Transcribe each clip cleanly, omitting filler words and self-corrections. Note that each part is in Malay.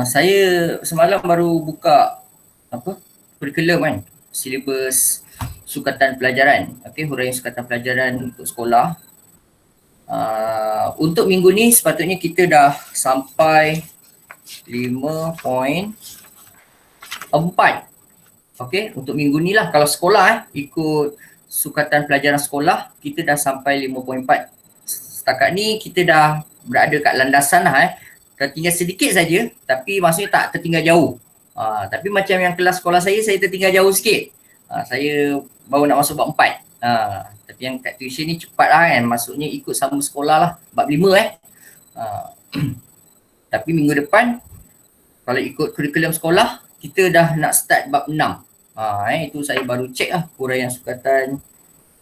Saya semalam baru buka kurikulum kan, silibus sukatan pelajaran. Okey, huraian sukatan pelajaran untuk sekolah. Untuk minggu ni sepatutnya kita dah sampai 5.4. Okey, untuk minggu ni lah kalau sekolah ikut sukatan pelajaran sekolah kita dah sampai 5.4. Setakat ni kita dah berada kat landasan lah tertinggal sedikit saja, tapi maksudnya tak tertinggal jauh. Tapi macam yang kelas sekolah saya tertinggal jauh sikit. Saya baru nak masuk bab 4. Tapi yang kat tuition ni cepat lah kan, maksudnya ikut sama sekolah lah, bab 5 Tapi minggu depan kalau ikut kurikulum sekolah kita dah nak start bab 6. Itu saya baru cek lah huraian sukatan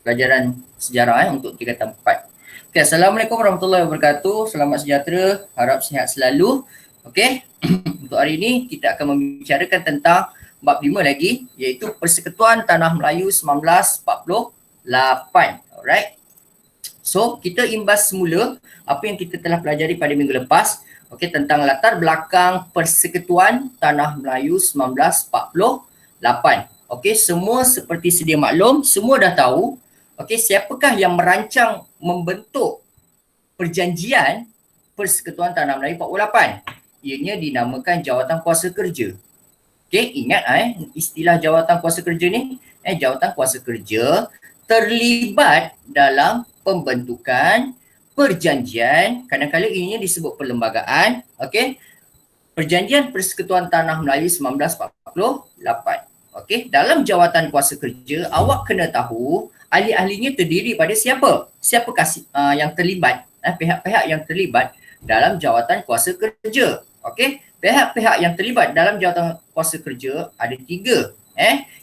pelajaran sejarah untuk tingkatan 4. Okay, Assalamualaikum warahmatullahi wabarakatuh. Selamat sejahtera, harap sihat selalu. Okay, untuk hari ini kita akan membicarakan tentang bab 5 lagi, iaitu Persekutuan Tanah Melayu 1948. Alright. So, kita imbas semula apa yang kita telah pelajari pada minggu lepas. Okay, tentang latar belakang Persekutuan Tanah Melayu 1948. Okay, semua seperti sedia maklum, semua dah tahu. Okay, siapakah yang merancang membentuk perjanjian Persekutuan Tanah Melayu 48? Ianya dinamakan Jawatan Kuasa Kerja. Okay, ingat istilah Jawatan Kuasa Kerja ni. Jawatan Kuasa Kerja terlibat dalam pembentukan perjanjian, kadang-kadang ianya disebut perlembagaan. Okay, Perjanjian Persekutuan Tanah Melayu 1948. Okay, dalam Jawatan Kuasa Kerja, awak kena tahu ahli-ahlinya terdiri pada siapa? Siapakah yang terlibat? Pihak-pihak yang terlibat dalam Jawatan Kuasa Kerja. Okey, pihak-pihak yang terlibat dalam Jawatan Kuasa Kerja ada 3,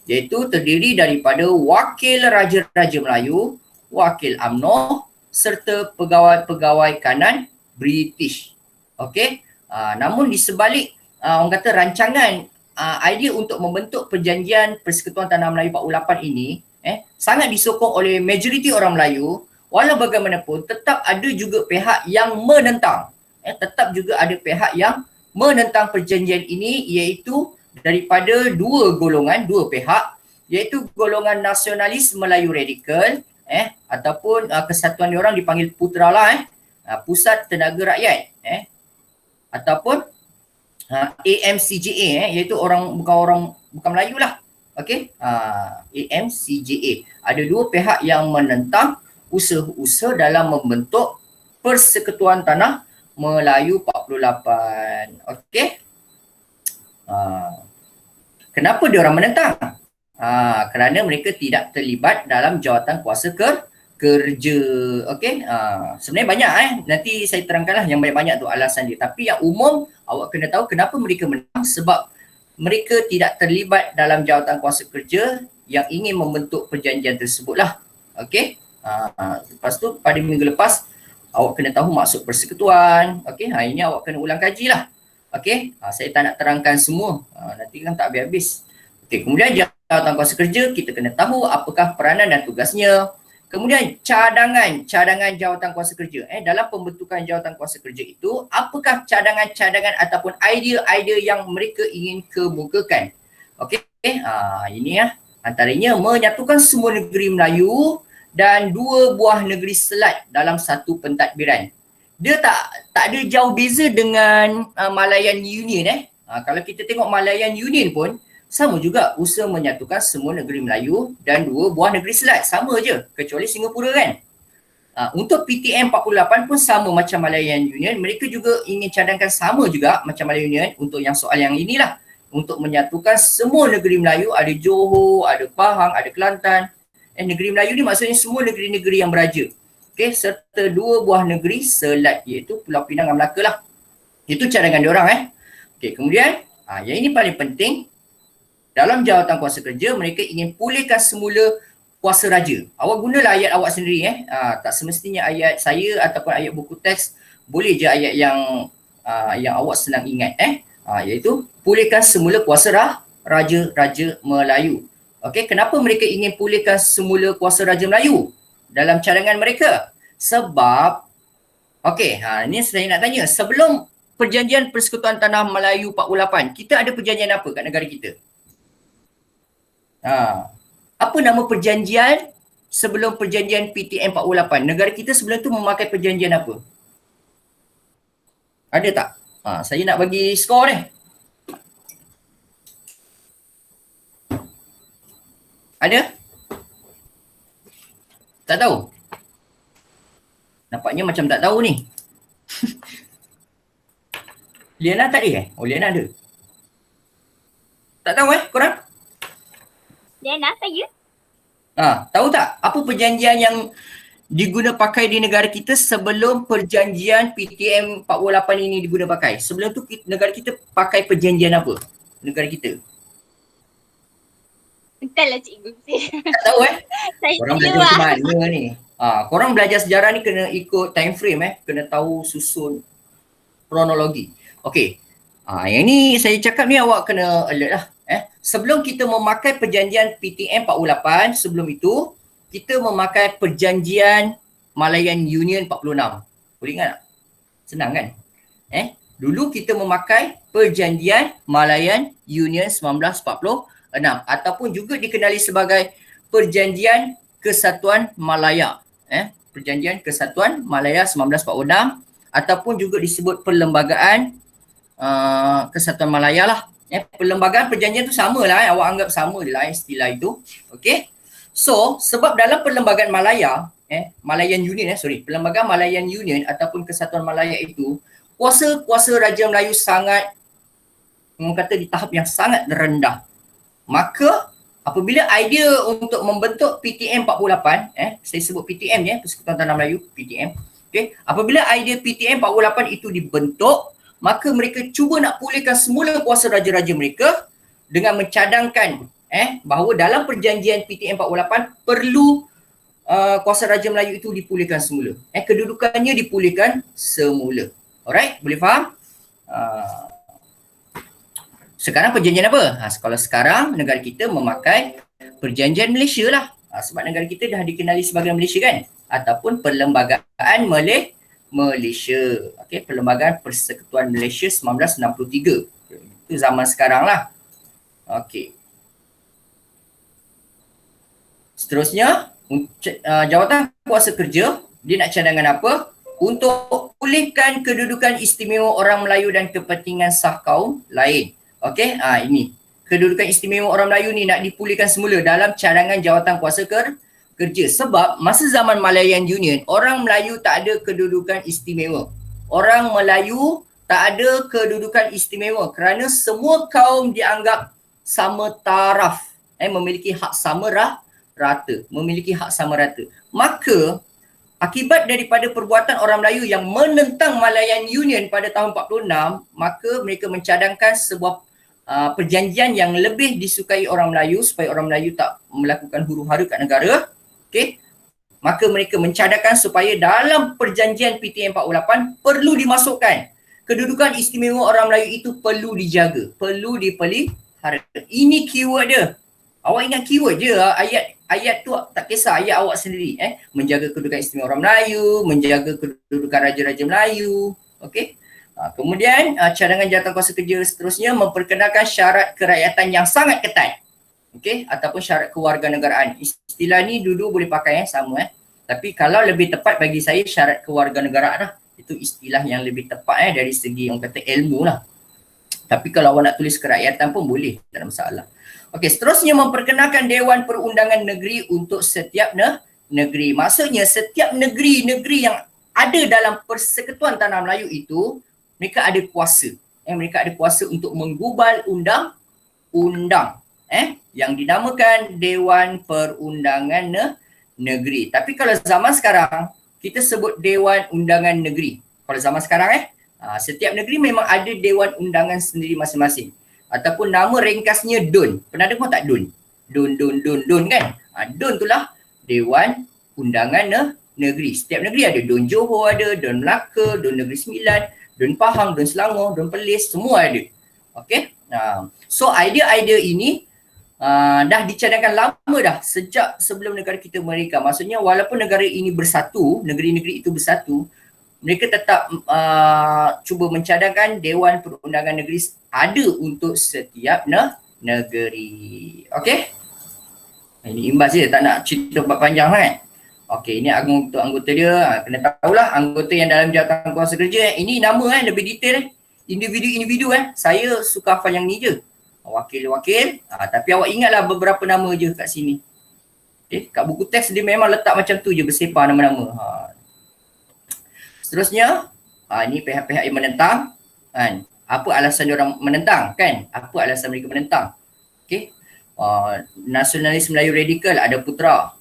iaitu terdiri daripada Wakil Raja-Raja Melayu, Wakil UMNO serta pegawai-pegawai kanan British. Okey, namun di sebalik orang kata rancangan idea untuk membentuk perjanjian Persekutuan Tanah Melayu 48 ini sangat disokong oleh majoriti orang Melayu, walau bagaimanapun tetap ada juga pihak yang menentang. Tetap juga ada pihak yang menentang perjanjian ini, iaitu daripada dua pihak, iaitu golongan nasionalis Melayu radikal ataupun kesatuan diorang dipanggil PUTRA lah, Pusat Tenaga Rakyat ataupun AMCJA, iaitu bukan Melayu lah. Okey, AMCJA. Ada dua pihak yang menentang usaha-usaha dalam membentuk Persekutuan Tanah Melayu 48. Okey. Kenapa dia orang menentang? Kerana mereka tidak terlibat dalam Jawatan Kuasa Kerja. Okey. Sebenarnya banyak nanti saya terangkanlah yang banyak-banyak tu alasan dia. Tapi yang umum awak kena tahu kenapa mereka menentang, sebab mereka tidak terlibat dalam Jawatan Kuasa Kerja yang ingin membentuk perjanjian tersebutlah. Okey. Lepas tu pada minggu lepas awak kena tahu maksud persekutuan. Okey, ini awak kena ulang kaji lah. Okey, saya tak nak terangkan semua. Nanti kan tak habis-habis. Okey, kemudian Jawatan Kuasa Kerja kita kena tahu apakah peranan dan tugasnya. Kemudian cadangan Jawatan Kuasa Kerja. Dalam pembentukan Jawatan Kuasa Kerja itu, apakah cadangan-cadangan ataupun idea-idea yang mereka ingin kemukakan. Okey, ini antaranya menyatukan semua negeri Melayu dan 2 buah negeri selat dalam satu pentadbiran. Dia tak ada jauh beza dengan Malayan Union. Kalau kita tengok Malayan Union pun sama juga usaha menyatukan semua negeri Melayu dan 2 buah negeri selat. Sama je, kecuali Singapura kan. Untuk PTM 48 pun sama macam Malayan Union. Mereka juga ingin cadangkan sama juga macam Malayan Union untuk yang soal yang inilah. Untuk menyatukan semua negeri Melayu, ada Johor, ada Pahang, ada Kelantan. Negeri Melayu ni maksudnya semua negeri-negeri yang beraja. Okey, serta 2 buah negeri selat, iaitu Pulau Pinang dan Melaka lah. Itu cadangan diorang Okey, kemudian yang ini paling penting. Dalam Jawatan Kuasa Kerja, mereka ingin pulihkan semula kuasa raja. Awak gunalah ayat awak sendiri. Tak semestinya ayat saya ataupun ayat buku teks. Boleh je ayat yang awak senang ingat. Iaitu pulihkan semula kuasa Raja Melayu. Okey, kenapa mereka ingin pulihkan semula kuasa Raja Melayu dalam cadangan mereka? Sebab, okey, ini saya nak tanya. Sebelum Perjanjian Persekutuan Tanah Melayu 48. Kita ada perjanjian apa kat negara kita? Apa nama perjanjian sebelum perjanjian PTM 48? Negara kita sebelum tu memakai perjanjian apa? Ada tak? Saya nak bagi skor ni. Ada? Tak tahu? Nampaknya macam tak tahu ni. Liana tak ada Oh, Liana ada. Tak tahu korang? Liana, saya. Tahu tak apa perjanjian yang diguna pakai di negara kita sebelum perjanjian PTM 48 ini diguna pakai? Sebelum tu negara kita pakai perjanjian apa? Negara kita. Entahlah cikgu. Tak tahu Saya korang belajar macam mana ni? Korang belajar sejarah ni kena ikut time frame kena tahu susun kronologi. Okey. Yang ni saya cakap ni awak kena alert lah. Sebelum kita memakai perjanjian PTM 48, sebelum itu kita memakai perjanjian Malayan Union 46. Boleh ingat tak? Senang kan? Dulu kita memakai perjanjian Malayan Union 1946 ataupun juga dikenali sebagai Perjanjian Kesatuan Malaya. Perjanjian Kesatuan Malaya 1946 ataupun juga disebut Perlembagaan Kesatuan Malaya lah. Perlembagaan perjanjian tu sama lah. Awak anggap sama je lah istilah itu. Okay. So, sebab dalam Perlembagaan Malaya, Malayan Union, Perlembagaan Malayan Union ataupun Kesatuan Malaya itu, kuasa Raja Melayu sangat, orang kata di tahap yang sangat rendah. Maka, apabila idea untuk membentuk PTM 48, saya sebut PTM Persekutuan Tanah Melayu, PTM. Okay. Apabila idea PTM 48 itu dibentuk, maka mereka cuba nak pulihkan semula kuasa raja-raja mereka dengan mencadangkan bahawa dalam perjanjian PTM 48 perlu kuasa Raja Melayu itu dipulihkan semula. Kedudukannya dipulihkan semula. Alright, boleh faham? Sekarang perjanjian apa? Kalau sekarang negara kita memakai perjanjian Malaysia lah. Sebab negara kita dah dikenali sebagai Malaysia kan? Ataupun Perlembagaan Malaysia. Okay, Perlembagaan Persekutuan Malaysia 1963. Itu zaman sekarang lah. Okay. Seterusnya, Jawatan Kuasa Kerja, dia nak cadangan apa? Untuk pulihkan kedudukan istimewa orang Melayu dan kepentingan sah kaum lain. Okey, ini. Kedudukan istimewa orang Melayu ni nak dipulihkan semula dalam cadangan Jawatan Kuasa Kerja. Sebab masa zaman Malayan Union, orang Melayu tak ada kedudukan istimewa. Orang Melayu tak ada kedudukan istimewa kerana semua kaum dianggap sama taraf. Memiliki hak sama rata. Memiliki hak sama rata. Maka, akibat daripada perbuatan orang Melayu yang menentang Malayan Union pada tahun 46, maka mereka mencadangkan sebuah perjanjian yang lebih disukai orang Melayu supaya orang Melayu tak melakukan huru-hara kat negara. Okay. Maka mereka mencadangkan supaya dalam perjanjian PTM 48 perlu dimasukkan kedudukan istimewa orang Melayu itu perlu dijaga, perlu dipelihara. Ini keyword dia. Awak ingat keyword je, ayat tu tak kisah ayat awak sendiri. Menjaga kedudukan istimewa orang Melayu, menjaga kedudukan raja-raja Melayu. Okey. Kemudian cadangan Jawatan Kuasa Kerja seterusnya memperkenalkan syarat kerakyatan yang sangat ketat. Okey, ataupun syarat kewarganegaraan. Istilah ni dulu boleh pakai sama Tapi kalau lebih tepat bagi saya syarat kewarganegaraan lah. Itu istilah yang lebih tepat dari segi orang kata ilmu lah. Tapi kalau awak nak tulis kerakyatan pun boleh, tak ada masalah. Okey, seterusnya memperkenalkan Dewan Perundangan Negeri untuk setiap negeri. Maksudnya setiap negeri-negeri yang ada dalam Persekutuan Tanah Melayu itu, mereka ada kuasa. Mereka ada kuasa untuk menggubal undang-undang yang dinamakan Dewan Perundangan Negeri. Tapi kalau zaman sekarang, kita sebut Dewan Undangan Negeri. Kalau zaman sekarang setiap negeri memang ada Dewan Undangan sendiri masing-masing. Ataupun nama ringkasnya DUN. Pernah dengar tak DUN? DUN kan? DUN itulah Dewan Undangan Negeri. Setiap negeri ada DUN Johor ada, DUN Melaka, DUN Negeri Sembilan, DUN Pahang, DUN Selangor, DUN Perlis, semua ada. Okey. So idea-idea ini dah dicadangkan lama dah sejak sebelum negara kita merdeka. Maksudnya walaupun negara ini bersatu, negeri-negeri itu bersatu, mereka tetap cuba mencadangkan Dewan Perundangan Negeri ada untuk setiap negeri. Okey? Ini imbas je, tak nak cerita panjang kan. Okey, ini anggota dia, kena tahulah anggota yang dalam jawatan kuasa kerja. Ini nama lebih detail individu-individu Saya suka hafal yang ni je. Wakil-wakil, tapi awak ingatlah beberapa nama je kat sini. Kat buku teks dia memang letak macam tu je, bersepar nama-nama. Seterusnya, ini pihak-pihak yang menentang kan. Apa alasan diorang menentang kan? Apa alasan mereka menentang? Okey. Nasionalis Melayu Radikal ada Putra.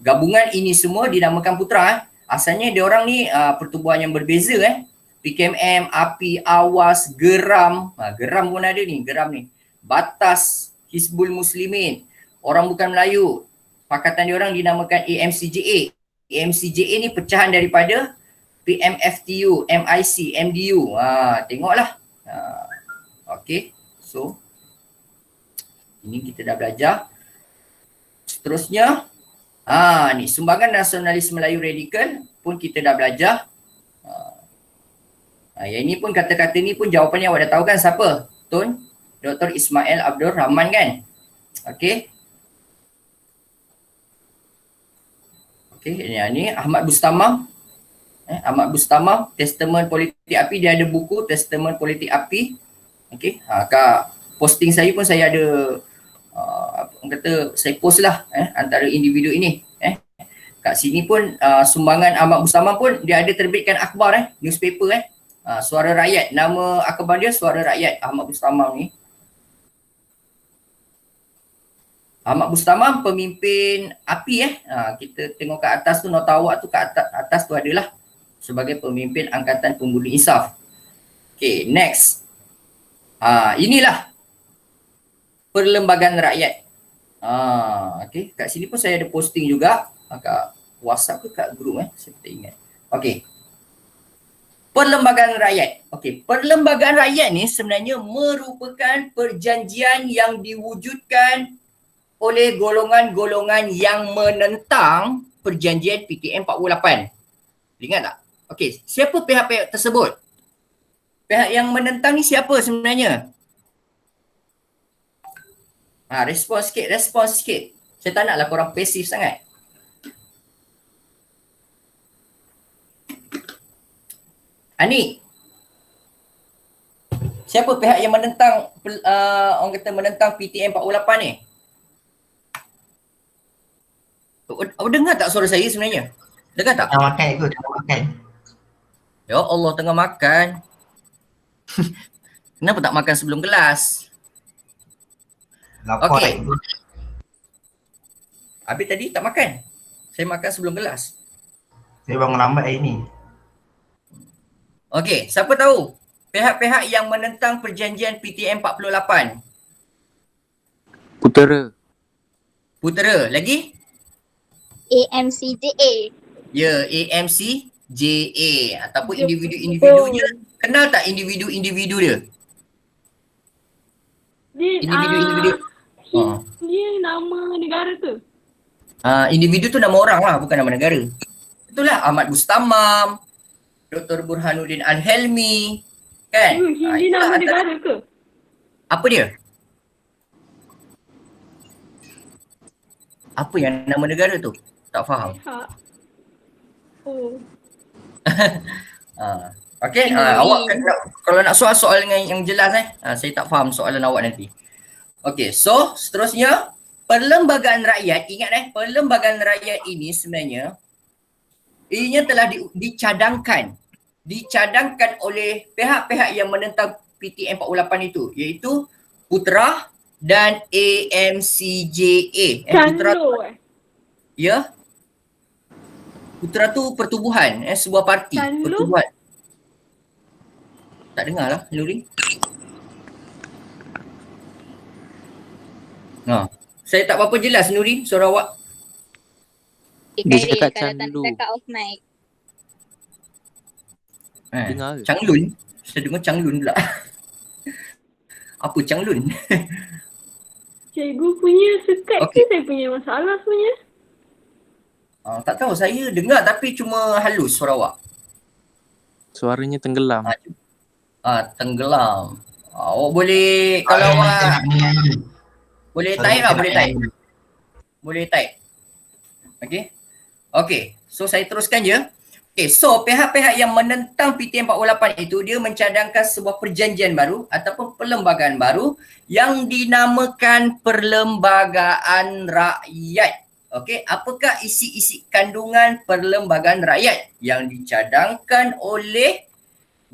Gabungan ini semua dinamakan Putra. Asalnya diorang ni pertubuhan yang berbeza PKMM, API, AWAS, Geram. Geram pun ada ni, Geram ni. Batas, Hizbul Muslimin, Orang Bukan Melayu. Pakatan diorang dinamakan AMCJA. AMCJA ni pecahan daripada PMFTU, MIC, MDU. Tengoklah. Okey. So, ini kita dah belajar. Seterusnya, ni Sumbangan Nasionalis Melayu Radikal pun kita dah belajar. Yang ini pun kata-kata ni pun jawapannya awak dah tahu kan siapa? Tun Dr. Ismail Abdul Rahman kan? Okey. Okey, ni Ahmad Bustamam. Ahmad Bustamam, Testament Politik Api, dia ada buku Testament Politik Api. Okey, kat posting saya pun saya ada orang kata saya post lah antara individu ini. Kat sini pun sumbangan Ahmad Bustamam pun dia ada terbitkan akhbar newspaper Suara Rakyat. Nama akhbar dia Suara Rakyat, Ahmad Bustamam ni. Ahmad Bustamam pemimpin API kita tengok kat atas tu, nota awak tu kat atas tu adalah sebagai pemimpin Angkatan Pembuli Insaf. Okay, next. Inilah Perlembagaan Rakyat. Okay, kat sini pun saya ada posting juga kat WhatsApp ke kat group saya tak ingat. Okay. Perlembagaan Rakyat. Okey, Perlembagaan Rakyat ni sebenarnya merupakan perjanjian yang diwujudkan oleh golongan-golongan yang menentang perjanjian PKM 48. Ingat tak? Okey, siapa pihak-pihak tersebut? Pihak yang menentang ni siapa sebenarnya? Respon sikit. Saya tak naklah korang pasif sangat. Ani, siapa pihak yang menentang orang kata menentang PTM 48 ni? Awak dengar tak suara saya sebenarnya? Dengar tak? Tengah makan kot, tengah makan. Ya Allah, tengah makan. Kenapa tak makan sebelum kelas? Lapar Okey. kot. Habis tadi tak makan. Saya makan sebelum kelas. Saya bangun lambat hari ni. Okey, siapa tahu pihak-pihak yang menentang perjanjian PTM 48? Putera. Lagi? AMCJA. Ya, AMCJA ataupun individu-individunya. Kenal tak individu-individu dia? Individu-individu. Dia nama negara tu? Individu tu nama orang lah, bukan nama negara. Itulah Ahmad Bustamam, Dr. Burhanuddin Al-Helmi, kan? Dia nama negara ke? Apa dia? Apa yang nama negara tu? Tak faham. Oh. Okey, awak kalau nak soal yang jelas saya tak faham soalan awak nanti. Okey, so seterusnya Perlembagaan Rakyat, ingat Perlembagaan Rakyat ini sebenarnya ianya telah dicadangkan oleh pihak-pihak yang menentang PTM 48 itu, iaitu Putra dan AMCJA. Putra ya. Putra tu pertubuhan, sebuah parti, pertubuhan. Tak dengar lah, Nuri. Saya tak berapa jelas, Nuri, suara awak. Dia cakap Canlu. Cakap off mic. Dengar ke? Changlun. Saya dengar Changlun pula. Apa Changlun? Cikgu punya Skype Okey. ke saya punya masalah sebenarnya? Tak tahu, saya dengar tapi cuma halus suara awak. Suaranya tenggelam. Tenggelam. Awak boleh, kalau awak boleh type lah, boleh type. Boleh type. Okay. Okay, so saya teruskan je. Okay, so pihak-pihak yang menentang PT48 itu dia mencadangkan sebuah perjanjian baru ataupun perlembagaan baru yang dinamakan Perlembagaan Rakyat. Okey, apakah isi-isi kandungan Perlembagaan Rakyat yang dicadangkan oleh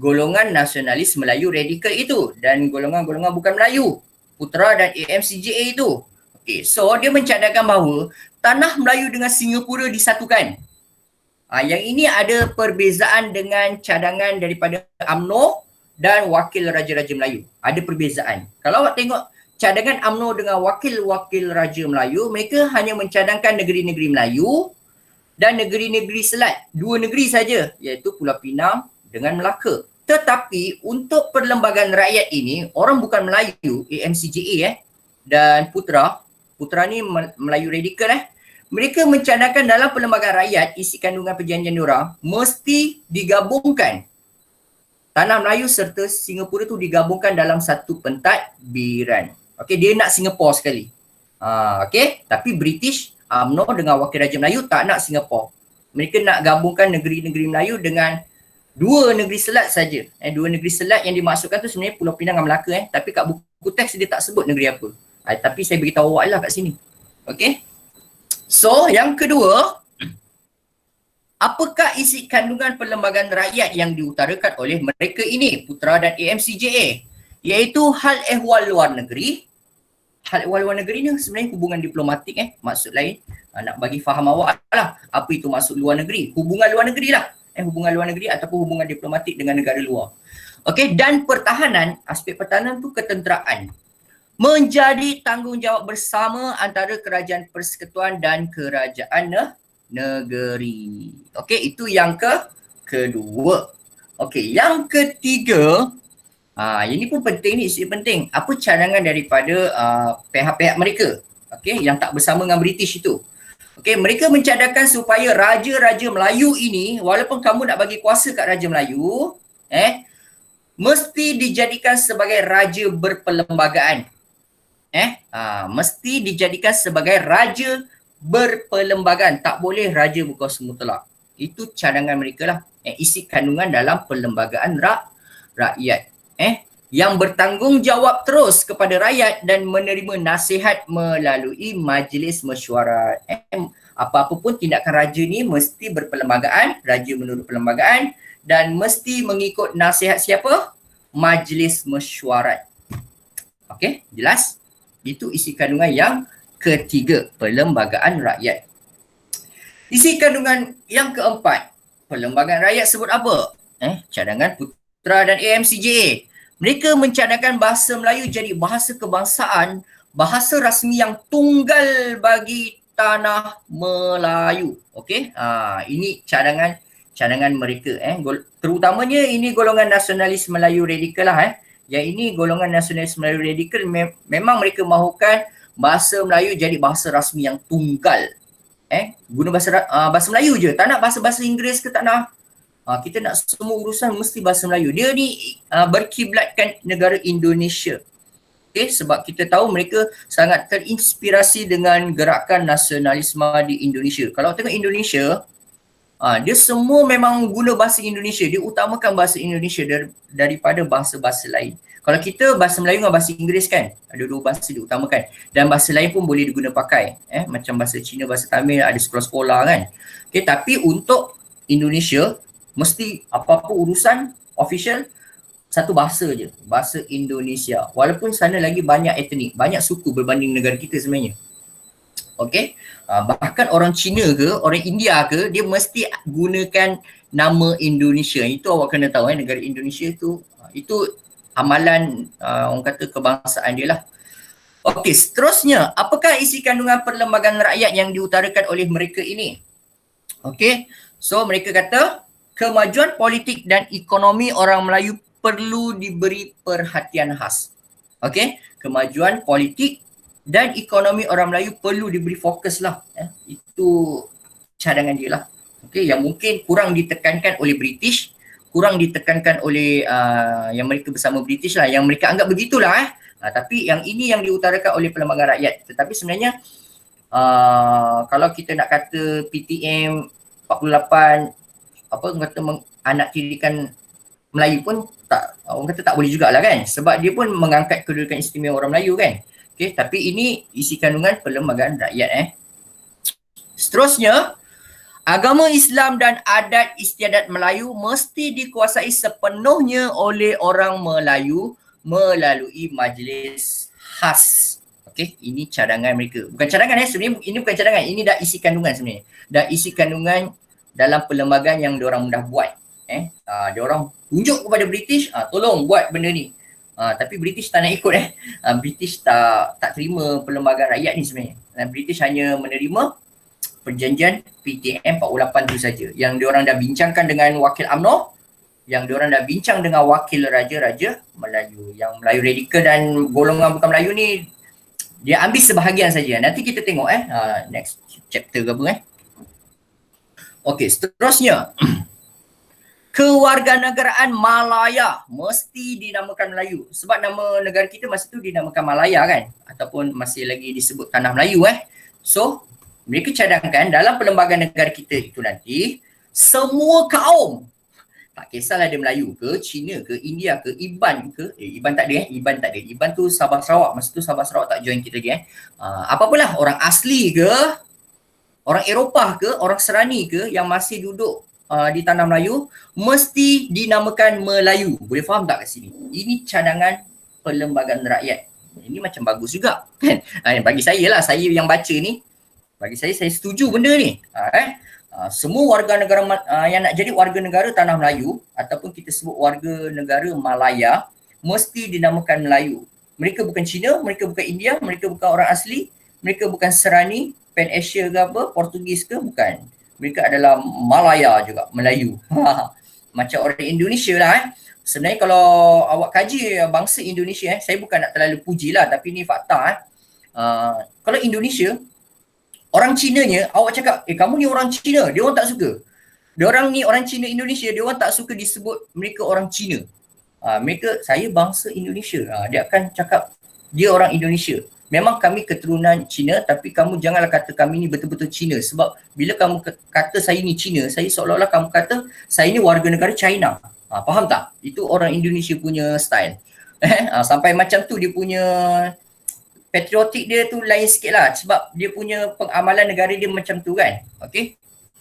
golongan nasionalis Melayu radikal itu dan golongan-golongan bukan Melayu, Putra dan AMCJA itu? Okey, so dia mencadangkan bahawa tanah Melayu dengan Singapura disatukan. Yang ini ada perbezaan dengan cadangan daripada UMNO dan Wakil Raja-Raja Melayu. Ada perbezaan. Kalau awak tengok cadangan UMNO dengan Wakil-Wakil Raja Melayu, mereka hanya mencadangkan negeri-negeri Melayu dan negeri-negeri Selat. Dua negeri saja, iaitu Pulau Pinang dengan Melaka. Tetapi untuk Perlembagaan Rakyat ini, orang bukan Melayu, AMCJA dan Putra ni Melayu radikal mereka mencadangkan dalam Perlembagaan Rakyat, isi kandungan perjanjian diorang mesti digabungkan. Tanah Melayu serta Singapura tu digabungkan dalam satu pentadbiran. Okey, dia nak Singapura sekali. Okey, tapi British, UMNO dengan Wakil Raja Melayu tak nak Singapura. Mereka nak gabungkan negeri-negeri Melayu dengan dua negeri Selat saja. Dua negeri Selat yang dimaksudkan tu sebenarnya Pulau Pinang dan Melaka tapi kat buku teks dia tak sebut negeri apa. Tapi saya beritahu awak lah kat sini. Okey. So, yang kedua, apakah isi kandungan Perlembagaan Rakyat yang diutarakan oleh mereka ini, Putra dan AMCJA? Iaitu hal ehwal luar negeri. Hal ehwal luar negeri ni sebenarnya hubungan diplomatik maksud lain. Nak bagi faham awak lah apa itu maksud luar negeri. Hubungan luar negeri lah. Hubungan luar negeri ataupun hubungan diplomatik dengan negara luar. Okey, dan pertahanan, aspek pertahanan tu ketenteraan. Menjadi tanggungjawab bersama antara kerajaan persekutuan dan kerajaan negeri. Okey, itu yang kedua. Okey, yang ketiga, ini pun penting ni, isu penting. Apa cadangan daripada pihak-pihak mereka? Okey, yang tak bersama dengan British itu. Okey, mereka mencadangkan supaya raja-raja Melayu ini, walaupun kamu nak bagi kuasa kat Raja Melayu, mesti dijadikan sebagai raja berperlembagaan. Mesti dijadikan sebagai raja berperlembagaan. Tak boleh raja berkuasa mutlak. Itu cadangan mereka lah. Isi kandungan dalam Perlembagaan Rakyat. Yang bertanggungjawab terus kepada rakyat dan menerima nasihat melalui majlis mesyuarat. Apa-apa pun tindakan raja ni mesti berperlembagaan, raja menurut perlembagaan dan mesti mengikut nasihat siapa? Majlis mesyuarat. Okey, jelas? Itu isi kandungan yang ketiga, Perlembagaan Rakyat. Isi kandungan yang keempat, Perlembagaan Rakyat sebut apa? Cadangan Putra dan AMCJA. Mereka mencadangkan bahasa Melayu jadi bahasa kebangsaan, bahasa rasmi yang tunggal bagi tanah Melayu. Okey, ini cadangan mereka. Terutamanya ini golongan nasionalis Melayu radikal lah. Yang ini golongan nasionalis Melayu radikal memang mereka mahukan bahasa Melayu jadi bahasa rasmi yang tunggal. Guna bahasa Melayu je, tak nak bahasa-bahasa Inggeris ke tak nak. Kita nak semua urusan mesti bahasa Melayu. Dia ni berkiblatkan negara Indonesia. Sebab kita tahu mereka sangat terinspirasi dengan gerakan nasionalisme di Indonesia. Kalau tengok Indonesia, dia semua memang guna bahasa Indonesia. Dia utamakan bahasa Indonesia daripada bahasa-bahasa lain. Kalau kita bahasa Melayu dengan bahasa Inggeris kan, ada dua bahasa diutamakan. Dan bahasa lain pun boleh diguna pakai. Macam bahasa Cina, bahasa Tamil, ada sekolah-sekolah kan. Tapi untuk Indonesia, mesti apa-apa urusan official, satu bahasa je. Bahasa Indonesia. Walaupun sana lagi banyak etnik, banyak suku berbanding negara kita sebenarnya. Okey, bahkan orang Cina ke, orang India ke, dia mesti gunakan nama Indonesia. Itu awak kena tahu negara Indonesia tu, itu amalan orang kata kebangsaan dia lah. Okey, seterusnya, apakah isi kandungan Perlembagaan Rakyat yang diutarakan oleh mereka ini? Okey, so mereka kata kemajuan politik dan ekonomi orang Melayu perlu diberi perhatian khas. Okey, kemajuan politik dan ekonomi orang Melayu perlu diberi fokus lah. Itu cadangan dia lah. Okey, yang mungkin kurang ditekankan oleh British kurang ditekankan oleh yang mereka bersama British lah, yang mereka anggap begitulah tapi yang ini yang diutarakan oleh Perlembagaan Rakyat. Tetapi sebenarnya kalau kita nak kata PTM 48 apa kata anak tirikan Melayu pun tak, orang kata tak boleh jugalah kan, sebab dia pun mengangkat kedudukan istimewa orang Melayu kan. Okey, tapi ini isi kandungan Perlembagaan Rakyat. Seterusnya, agama Islam dan adat istiadat Melayu mesti dikuasai sepenuhnya oleh orang Melayu melalui majlis khas. Okey, ini cadangan mereka. Bukan cadangan sebenarnya, ini bukan cadangan, ini dah isi kandungan sebenarnya. Dah isi kandungan dalam perlembagaan yang diorang dah buat. Diorang tunjuk kepada British, tolong buat benda ni. Tapi British tak nak ikut British tak terima Perlembagaan Rakyat ni sebenarnya. British hanya menerima perjanjian PTM 48 tu saja. Yang diorang dah bincangkan dengan wakil UMNO, yang diorang dah bincang dengan wakil raja-raja Melayu. Yang Melayu radikal dan golongan bukan Melayu ni dia ambil sebahagian saja. Nanti kita tengok next chapter ke apa Okey, seterusnya. Kewarganegaraan Malaya mesti dinamakan Melayu. Sebab nama negara kita masa tu dinamakan Malaya kan, ataupun masih lagi disebut Tanah Melayu So, mereka cadangkan dalam perlembagaan negara kita itu nanti semua kaum, tak kisahlah dia Melayu ke, Cina ke, India ke, Iban ke, Iban tak ada Iban tak ada. Iban tu Sabah Sarawak, masa tu Sabah Sarawak tak join kita lagi apa-apalah, orang asli ke, orang Eropah ke, orang Serani ke yang masih duduk di Tanah Melayu mesti dinamakan Melayu. Boleh faham tak kat sini? Ini cadangan Perlembagaan Rakyat. Ini macam bagus juga kan? Bagi saya lah, saya yang baca ni, bagi saya setuju benda ni. Semua warga negara yang nak jadi warga negara Tanah Melayu ataupun kita sebut warga negara Malaya mesti dinamakan Melayu. Mereka bukan Cina, mereka bukan India, mereka bukan orang asli, mereka bukan Serani, Pan Asia ke apa, Portugis ke, bukan. Mereka adalah Malaya juga, Melayu. Macam orang Indonesia lah Sebenarnya kalau awak kaji bangsa Indonesia saya bukan nak terlalu puji lah, tapi ni fakta kalau Indonesia, orang Cinanya, awak cakap, kamu ni orang Cina, dia orang tak suka. Dia orang ni orang Cina Indonesia, dia orang tak suka disebut mereka orang Cina. Mereka, saya bangsa Indonesia. Dia akan cakap, dia orang Indonesia. Memang kami keturunan Cina, tapi kamu janganlah kata kami ni betul-betul Cina. Sebab bila kamu kata saya ni Cina, saya seolah-olah kamu kata saya ni warga negara China. Faham tak? Itu orang Indonesia punya style. Sampai macam tu dia punya patriotik dia tu lain sikit lah. Sebab dia punya pengamalan negara dia macam tu kan. Okay?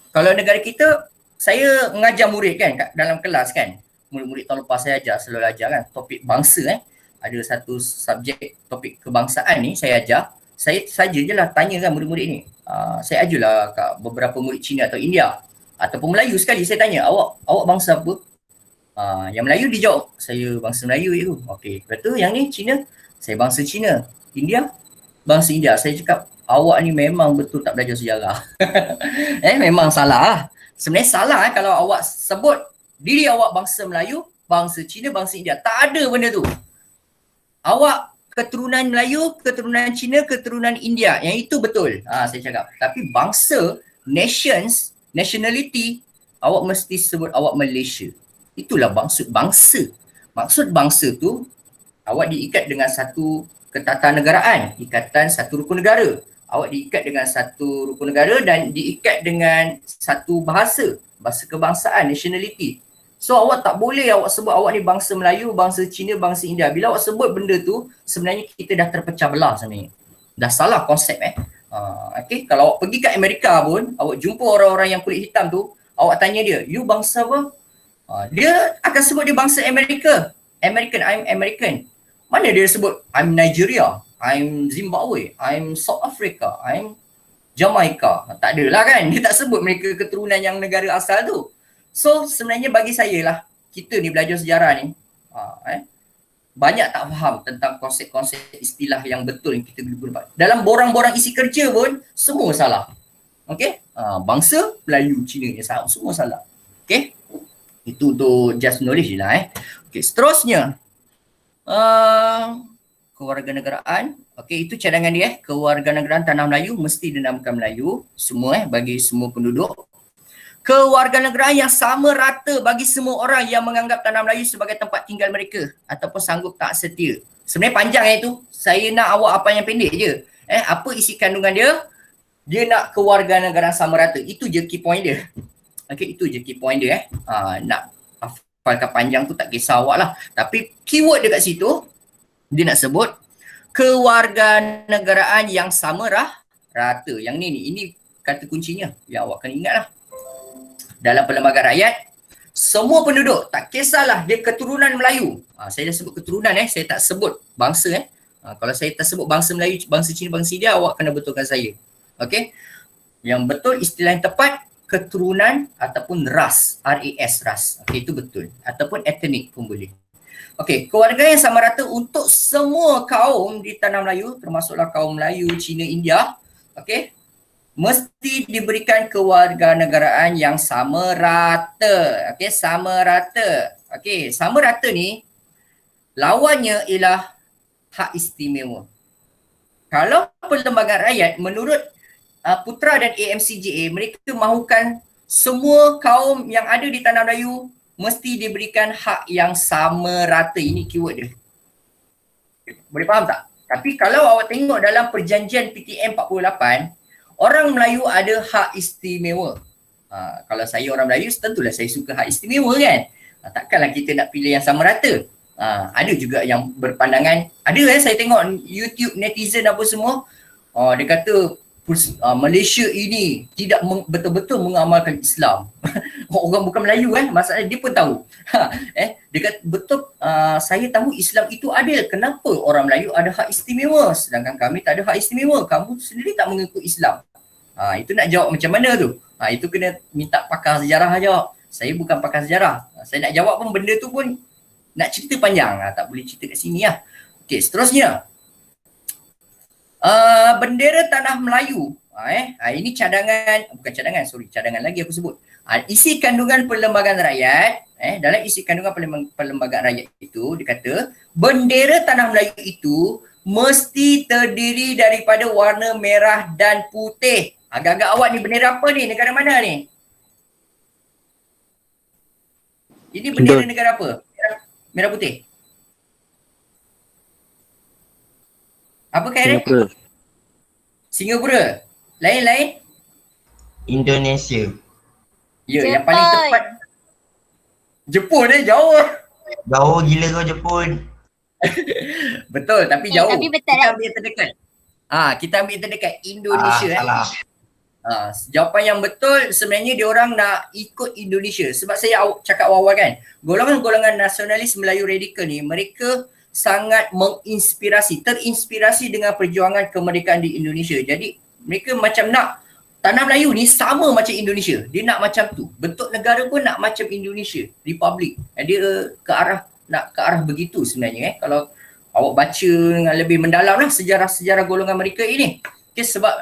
Kalau negara kita, saya mengajar murid kan dalam kelas kan. Murid-murid tahun lepas saya ajar, selalu ajar kan. Topik bangsa ada satu subjek topik kebangsaan ni saya ajar. Saya saja je lah tanya kan murid-murid ni. Saya ajulah kat beberapa murid Cina atau India ataupun Melayu sekali, saya tanya, awak bangsa apa? Yang Melayu dia jawab, saya bangsa Melayu je. Okey, lepas tu yang ni Cina, saya bangsa Cina. India, bangsa India. Saya cakap, awak ni memang betul tak belajar sejarah. Memang salah lah. Sebenarnya salah kalau awak sebut diri awak bangsa Melayu, bangsa Cina, bangsa India. Tak ada benda tu. Awak keturunan Melayu, keturunan Cina, keturunan India. Yang itu betul. Saya cakap. Tapi bangsa, nations, nationality, awak mesti sebut awak Malaysia. Itulah maksud bangsa. Maksud bangsa tu, awak diikat dengan satu ketatanegaraan, ikatan satu rukun negara. Awak diikat dengan satu rukun negara dan diikat dengan satu bahasa kebangsaan, nationality. So awak tak boleh awak sebut awak ni bangsa Melayu, bangsa Cina, bangsa India. Bila awak sebut benda tu, sebenarnya kita dah terpecah belah sebenarnya. Dah salah konsep Okay, kalau awak pergi kat Amerika pun, awak jumpa orang-orang yang kulit hitam tu, awak tanya dia, you bangsa apa? Dia akan sebut dia bangsa Amerika. American, I'm American. Mana dia sebut I'm Nigeria, I'm Zimbabwe, I'm South Africa, I'm Jamaica. Tak adalah kan, dia tak sebut mereka keturunan yang negara asal tu. So sebenarnya bagi saya lah, kita ni belajar sejarah ni banyak tak faham tentang konsep-konsep istilah yang betul yang kita guna. Dalam borang-borang isi kerja pun semua salah. Okay, bangsa Melayu, Cina ni salah, semua salah. Okay, itu untuk just knowledge je lah. Okay, seterusnya kewarganegaraan. Okay, itu cadangan dia. Kewarganegaraan Tanah Melayu mesti dinamakan Melayu semua bagi semua penduduk. kewarganegaraan yang sama rata bagi semua orang yang menganggap tanah Melayu sebagai tempat tinggal mereka ataupun sanggup tak setia. Sebenarnya panjang itu. Saya nak awak apa yang pendek je. Apa isi kandungan dia? Dia nak kewarganegaraan sama rata. Itu je key point dia. Okey, itu je key point dia. Nak hafalkan panjang tu tak kisah awak lah. Tapi keyword dia kat situ, dia nak sebut kewarganegaraan yang sama rata. Yang ini kata kuncinya yang awak kena ingat lah. Dalam Perlembagaan Rakyat, semua penduduk, tak kisahlah dia keturunan Melayu. Saya dah sebut keturunan saya tak sebut bangsa kalau saya tak sebut bangsa Melayu, bangsa Cina, bangsa India, awak kena betulkan saya. Okey. Yang betul istilah yang tepat keturunan ataupun ras, RAS, ras. Okey, itu betul. Ataupun etnik pun boleh. Okey, keluarga yang sama rata untuk semua kaum di tanah Melayu, termasuklah kaum Melayu, Cina, India. Okey. Mesti diberikan kewarganegaraan yang sama rata. Okey, sama rata. Okey, sama rata ni lawannya ialah hak istimewa. Kalau Perlembagaan Rakyat menurut Putra dan AMCGA, mereka mahukan semua kaum yang ada di tanah Melayu mesti diberikan hak yang sama rata. Ini keyword dia. Boleh faham tak? Tapi kalau awak tengok dalam perjanjian PTM 48, orang Melayu ada hak istimewa. Kalau saya orang Melayu, tentulah saya suka hak istimewa kan. Takkanlah kita nak pilih yang sama rata. Ada juga yang berpandangan, ada saya tengok YouTube netizen apa semua, dia kata Malaysia ini tidak betul-betul mengamalkan Islam. Orang bukan Melayu masalahnya dia pun tahu. Dia kata betul, saya tahu Islam itu adil. Kenapa orang Melayu ada hak istimewa sedangkan kami tak ada hak istimewa? Kamu sendiri tak mengikut Islam. Itu nak jawab macam mana tu? Itu kena minta pakar sejarah jawab. Saya bukan pakar sejarah. Saya nak jawab pun benda tu pun nak cerita panjang. Tak boleh cerita kat sini lah. Okey, seterusnya. Bendera tanah Melayu. Ini cadangan, bukan cadangan, cadangan lagi aku sebut. Isi kandungan Perlembagaan Rakyat, dalam isi kandungan Perlembagaan Rakyat itu, dia kata bendera tanah Melayu itu mesti terdiri daripada warna merah dan putih. Agak-agak awak ni bendera apa ni? Negara mana ni? Ini bendera negara apa? Merah putih. Apa Khairul? Singapura. Lain-lain? Indonesia. Ya, yang paling tepat. Jepun jauh. Jauh gila kau Jepun. Betul, tapi jauh. Tapi betul kita ambil yang terdekat. Kita ambil yang terdekat Indonesia. Salah. Jawapan yang betul sebenarnya dia orang nak ikut Indonesia. Sebab saya cakap awal-awal kan, golongan-golongan nasionalis Melayu radikal ni mereka sangat terinspirasi dengan perjuangan kemerdekaan di Indonesia. Jadi mereka macam nak tanah Melayu ni sama macam Indonesia. Dia nak macam tu. Bentuk negara pun nak macam Indonesia, Republik. Dia ke arah begitu sebenarnya. Kalau awak baca dengan lebih mendalam lah sejarah-sejarah golongan mereka ini. Okay, sebab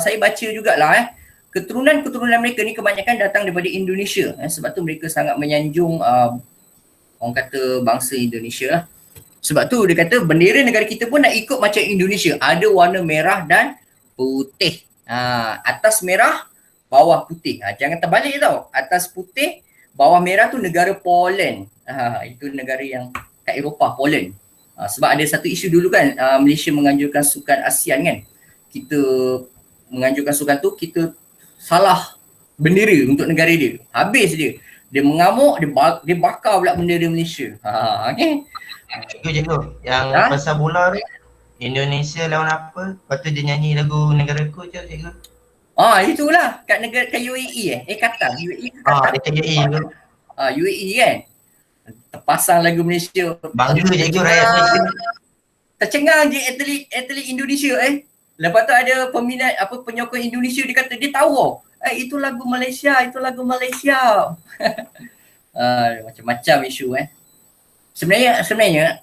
saya baca jugalah keturunan mereka ni kebanyakan datang daripada Indonesia. Sebab tu mereka sangat menyanjung orang kata bangsa Indonesia lah. Sebab tu dia kata bendera negara kita pun nak ikut macam Indonesia. Ada warna merah dan putih. Atas merah, bawah putih. Jangan terbalik tau. Atas putih, bawah merah tu negara Poland. Itu negara yang kat Eropah, Poland. Sebab ada satu isu dulu kan, Malaysia menganjurkan sukan ASEAN kan. Kita menganjurkan sukan tu, kita salah bendera untuk negara dia. Habis dia. Dia mengamuk, dia bakar pula bendera Malaysia. Okay. Cikgu, yang pasal bola tu, Indonesia lawan apa? Lepas tu dia nyanyi lagu negaraku je cikgu. Itulah kat UAE Qatar. UAE Qatar. Dekat UAE tu. UAE kan. Terpasang lagu Malaysia. Bangga cikgu rakyat Malaysia. Tercengang je atlet Indonesia Lepas tu ada peminat penyokong Indonesia dia kata dia tahu itu lagu Malaysia, itu lagu Malaysia. Macam-macam isu Sebenarnya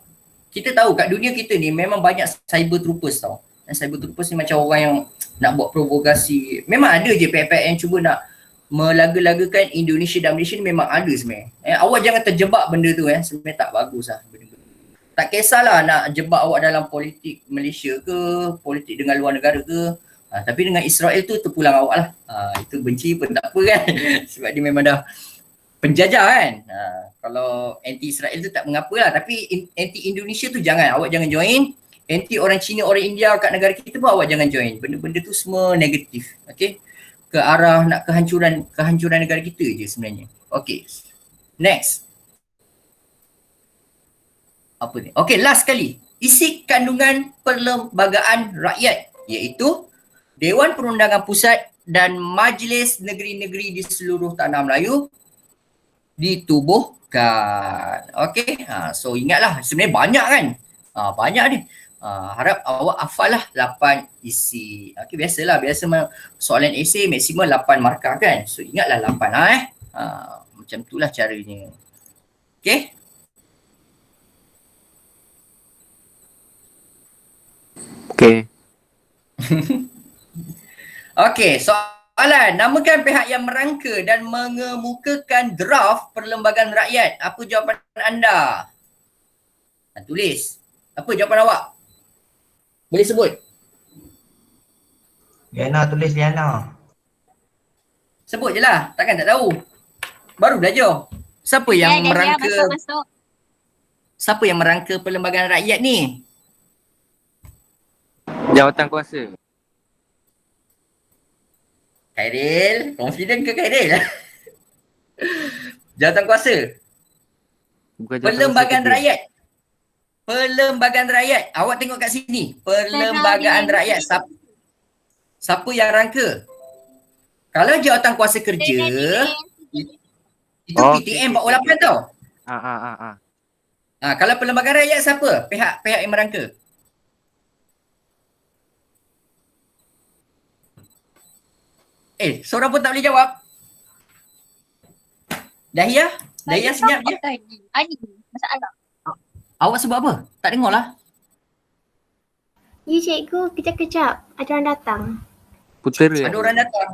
kita tahu kat dunia kita ni memang banyak cyber troopers tau. Cyber troopers ni macam orang yang nak buat provokasi. Memang ada je pihak-pihak yang cuba nak melaga-lagakan Indonesia dan Malaysia ni memang ada sebenarnya. Awak jangan terjebak benda tu sebenarnya tak bagus lah benda tu. Tak kisahlah nak jebak awak dalam politik Malaysia ke, politik dengan luar negara ke, Tapi dengan Israel tu terpulang awak lah. Itu benci pun tak apa kan. Sebab dia memang dah penjajah kan. Kalau anti Israel tu tak mengapa lah. Tapi anti Indonesia tu jangan. Awak jangan join. Anti orang Cina, orang India kat negara kita pun awak jangan join. Benda-benda tu semua negatif. Okay. Ke arah nak kehancuran negara kita je sebenarnya. Okay. Next. Apa ni? Okay, last sekali. Isi kandungan Perlembagaan Rakyat iaitu Dewan Perundangan Pusat dan Majlis Negeri-Negeri di seluruh tanah Melayu ditubuhkan. Okay, so ingatlah sebenarnya banyak kan. Banyak ni. Harap awak hafal lah 8 isi. Okay, biasalah. Soalan esei maksimum 8 markah kan. So ingatlah 8 macam itulah caranya. Okay. Okay. Okey, soalan. Namakan pihak yang merangka dan mengemukakan draft Perlembagaan Rakyat. Apa jawapan anda? Tulis. Apa jawapan awak? Boleh sebut? Liana tulis Liana. Sebut je lah. Takkan tak tahu. Baru belajar. Siapa yang merangka? Masuk. Siapa yang merangka Perlembagaan Rakyat ni? Jawatan kuasa. Khairil. Confident ke Khairil? Jawatan kuasa. Bukan Perlembagaan Rakyat. Perlembagaan Rakyat. Awak tengok kat sini. Perlembagaan Rakyat. Siapa yang rangka? Kalau jawatan kuasa kerja, itu PTM 48 tau. Kalau Perlembagaan Rakyat siapa? Pihak yang merangka. Seorang pun tak boleh jawab. Dahiyah senyap je. Ani, masalah. Awak sebut apa? Tak dengar lah. Ya cikgu, kejap-kejap. Ada orang datang. Putera. Ada orang datang.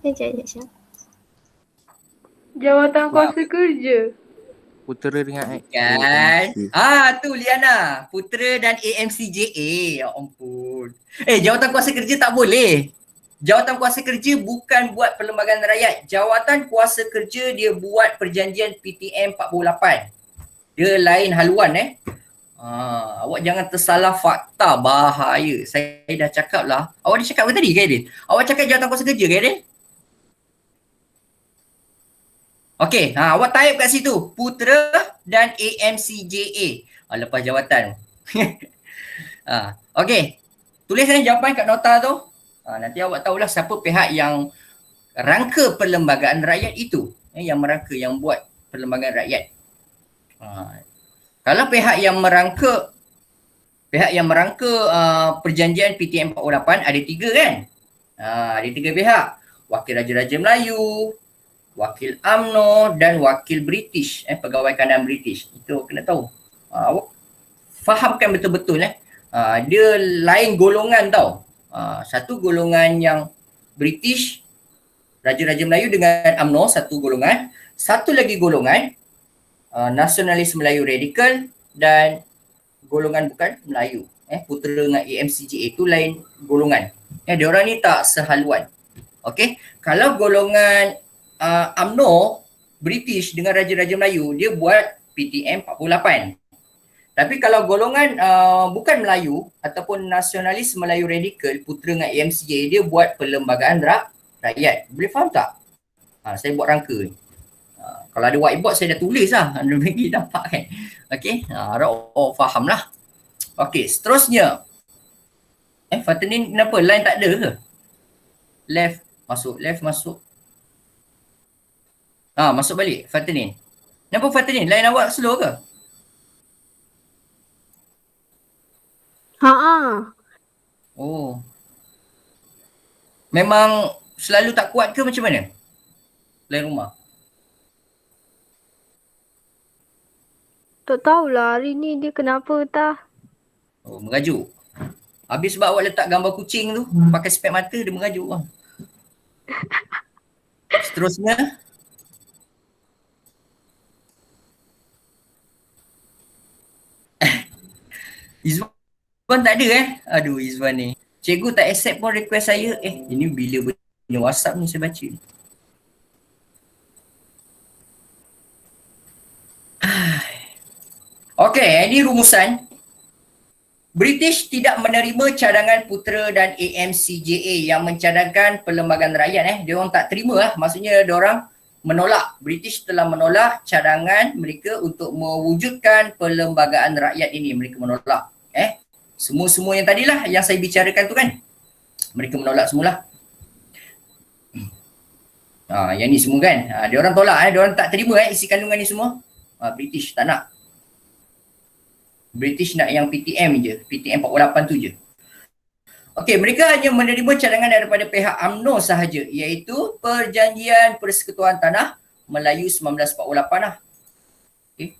Kejap. Jawatan kuasa kerja. Putera dengan Kan? Tu Liana. Putera dan AMCJA. Ya ampun. Jawatan kuasa kerja tak boleh. Jawatan kuasa kerja bukan buat Perlembagaan Rakyat. Jawatan kuasa kerja dia buat perjanjian PTM 48. Dia lain haluan awak jangan tersalah fakta, bahaya. Saya dah cakap lah. Awak dah cakap ke tadi Khairil? Awak cakap jawatan kuasa kerja Khairil? Okey, awak type kat situ. Putera dan AMCJA. Lepas jawatan. Okey. Tulis jawapan kat nota tu. Nanti awak tahulah siapa pihak yang rangka Perlembagaan Rakyat itu. Yang merangka, yang buat Perlembagaan Rakyat. Kalau pihak yang merangka perjanjian PTM 48 ada 3 kan? Ada 3 pihak. Wakil Raja-Raja Melayu, Wakil UMNO dan Wakil British, Pegawai Kanan British. Itu kena tahu. Awak fahamkan betul-betul dia lain golongan tau. Satu golongan yang British, Raja-Raja Melayu dengan UMNO satu golongan. Satu lagi golongan Nasionalis Melayu Radikal dan golongan bukan Melayu. Putera dengan AMCJA itu lain golongan. Diorang ni tak sehaluan. Okey, kalau golongan UMNO British dengan Raja-Raja Melayu dia buat PTM 48. Tapi kalau golongan bukan Melayu ataupun Nasionalis Melayu Radikal, Putera dengan AMCJA, dia buat Perlembagaan Rakyat. Boleh faham tak? Saya buat rangka ni. Kalau ada whiteboard saya dah tulis lah. Anda bagi dapat kan. Okey, harap faham lah. Okey, seterusnya. Fatinin kenapa? Line tak ada ke? Left masuk. Masuk balik Fatinin. Kenapa Fatinin? Line awak slow ke? Oh. Memang selalu tak kuat ke macam mana? Line rumah? Tak tahulah hari ni dia kenapa tah. Oh, merajuk. Habis sebab awak letak gambar kucing tu, pakai spek mata dia merajuk lah. Seterusnya. Izwan tak ada Aduh Izwan ni. Cikgu tak accept pun request saya. Ini bila punya WhatsApp ni saya baca ni. Okey, ini rumusan. British tidak menerima cadangan Putera dan AMCJA yang mencadangkan Perlembagaan Rakyat. Dia orang tak terima lah. Maksudnya dia orang menolak. British telah menolak cadangan mereka untuk mewujudkan Perlembagaan Rakyat ini. Mereka menolak. Semua-semua yang tadilah yang saya bicarakan tu kan. Mereka menolak semula. Yang ni semua kan. Dia orang tolak. Dia orang tak terima isi kandungan ni semua. British tak nak. British nak yang PTM je. PTM 48 tu je. Okey, mereka hanya menerima cadangan daripada pihak UMNO sahaja, iaitu Perjanjian Persekutuan Tanah Melayu 1948 lah. Okey.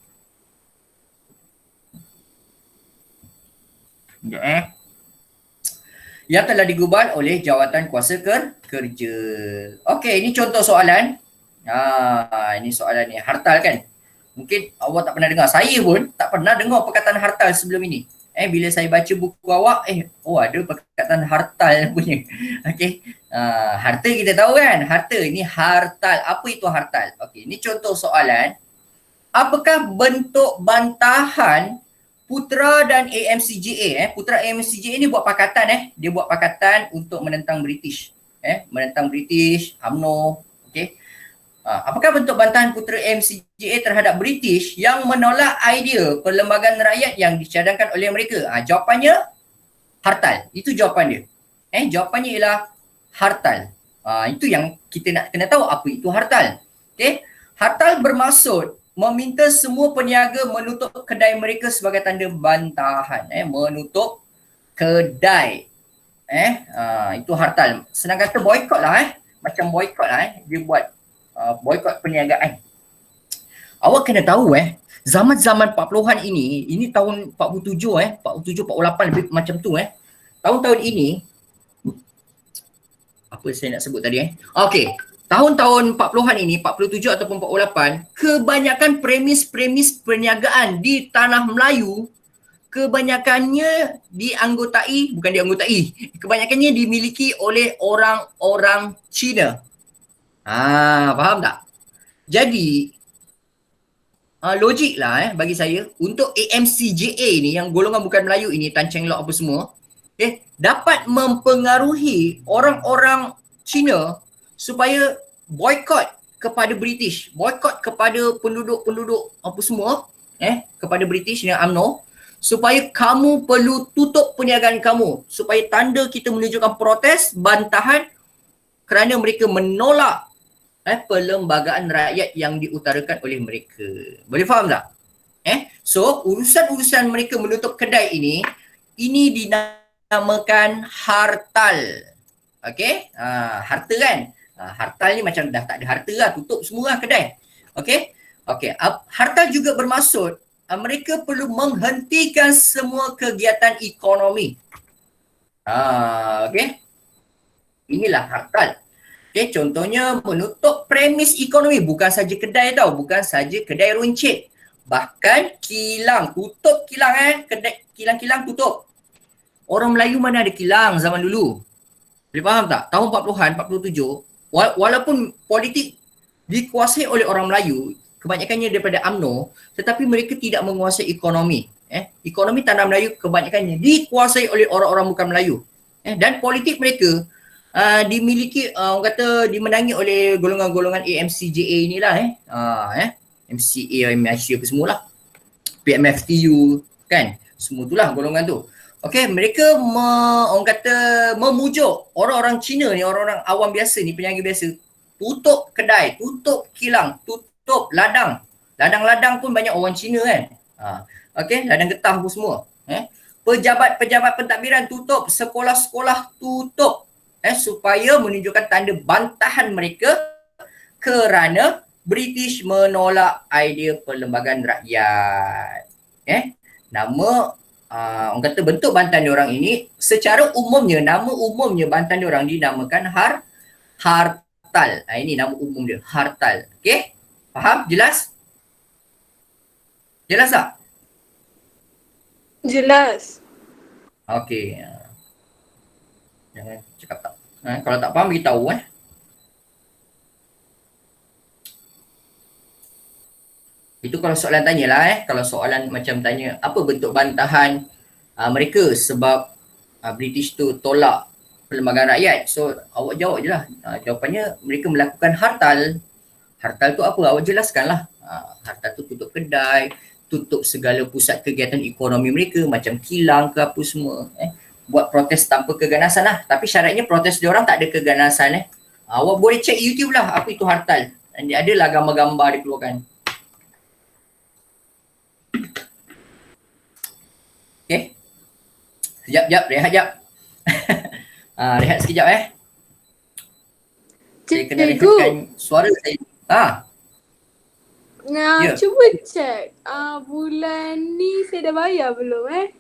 Yang telah digubal oleh Jawatan Kuasa Kerja. Okey, ini contoh soalan. Ini soalan ni. Hartal kan? Mungkin awak tak pernah dengar. Saya pun tak pernah dengar perkataan hartal sebelum ini. Bila saya baca buku awak, ada perkataan hartal punya. Okey. Harta kita tahu kan? Harta ni hartal. Apa itu hartal? Okey, ini contoh soalan. Apakah bentuk bantahan Putera dan AMCJA? Putera AMCJA ni buat pakatan Dia buat pakatan untuk menentang British. Menentang British, UMNO. Okey. Apakah bentuk bantahan Putera AMCJA terhadap British yang menolak idea Perlembagaan Rakyat yang dicadangkan oleh mereka? Jawapannya hartal. Itu jawapan dia. Jawapannya ialah hartal. Itu yang kita nak kena tahu apa itu hartal. Okey. Hartal bermaksud meminta semua peniaga menutup kedai mereka sebagai tanda bantahan. Menutup kedai. Itu hartal. Senang kata boykot lah. Macam boykot lah. Dia buat boykot perniagaan. Awak kena tahu zaman-zaman 40-an ini tahun 47 47 48 lebih macam tu tahun-tahun ini apa saya nak sebut tadi okey, tahun-tahun 40-an ini 47 ataupun 48, kebanyakan premis perniagaan di tanah Melayu kebanyakannya kebanyakannya dimiliki oleh orang-orang Cina. Faham tak? Jadi logik lah bagi saya untuk AMCJA ni yang golongan bukan Melayu ini, Tan Cheng Lock apa semua, dapat mempengaruhi orang-orang Cina supaya boykot kepada British, boykot kepada penduduk-penduduk apa semua, kepada British dan UMNO, supaya kamu perlu tutup perniagaan kamu, supaya tanda kita menunjukkan protes, bantahan kerana mereka menolak Perlembagaan Rakyat yang diutarakan oleh mereka. Boleh faham tak? So, urusan-urusan mereka menutup kedai ini dinamakan hartal. Okey? Harta kan? Hartal ni macam dah tak ada harta lah, tutup semua kedai. Okey? Okey. Hartal juga bermaksud mereka perlu menghentikan semua kegiatan ekonomi. Okey? Inilah hartal. Okay, contohnya menutup premis ekonomi, bukan saja kedai tau, bukan saja kedai runcit. Bahkan kilang, tutup kilang kedai kilang-kilang tutup. Orang Melayu mana ada kilang zaman dulu? Boleh faham tak? Tahun 40-an, 47, walaupun politik dikuasai oleh orang Melayu, kebanyakannya daripada UMNO, tetapi mereka tidak menguasai ekonomi. Ekonomi tanah Melayu kebanyakannya dikuasai oleh orang-orang bukan Melayu. Dan politik mereka dimiliki, orang kata dimenangi oleh golongan-golongan AMCJA inilah MCA, MIC apa semualah, PMFTU kan, semua itulah golongan tu. Okey, mereka orang kata memujuk orang-orang Cina ni, orang-orang awam biasa ni, peniaga biasa, tutup kedai, tutup kilang, tutup ladang. Ladang-ladang pun banyak orang Cina kan. Okey, ladang getah pun semua. Pejabat-pejabat pentadbiran tutup, sekolah-sekolah tutup. Supaya menunjukkan tanda bantahan mereka kerana British menolak idea Perlembagaan Rakyat. Nama orang kata bentuk bantahan diorang ini secara umumnya, nama umumnya bantahan diorang dinamakan hartal. Ini nama umum dia, hartal. Okey? Faham? Jelas? Jelas tak? Jelas. Okey. Jangan cakap tak. Kalau tak faham beritahu Itu kalau soalan tanyalah Kalau soalan macam tanya apa bentuk bantahan mereka sebab British tu tolak Perlembagaan Rakyat. So awak jawab je lah. Jawapannya mereka melakukan hartal. Hartal tu apa? Awak jelaskan lah. Hartal tu tutup kedai, tutup segala pusat kegiatan ekonomi mereka macam kilang ke apa semua. Buat protes tanpa keganasan lah. Tapi syaratnya protes diorang tak ada keganasan. Awak boleh check YouTube lah apa itu hartal. Dan dia adalah gambar-gambar dikeluarkan. Okay. Sekejap, rehat sekejap. Rehat sekejap Saya kena rehatkan suara saya. Ya. Cuba cek bulan ni saya dah bayar belum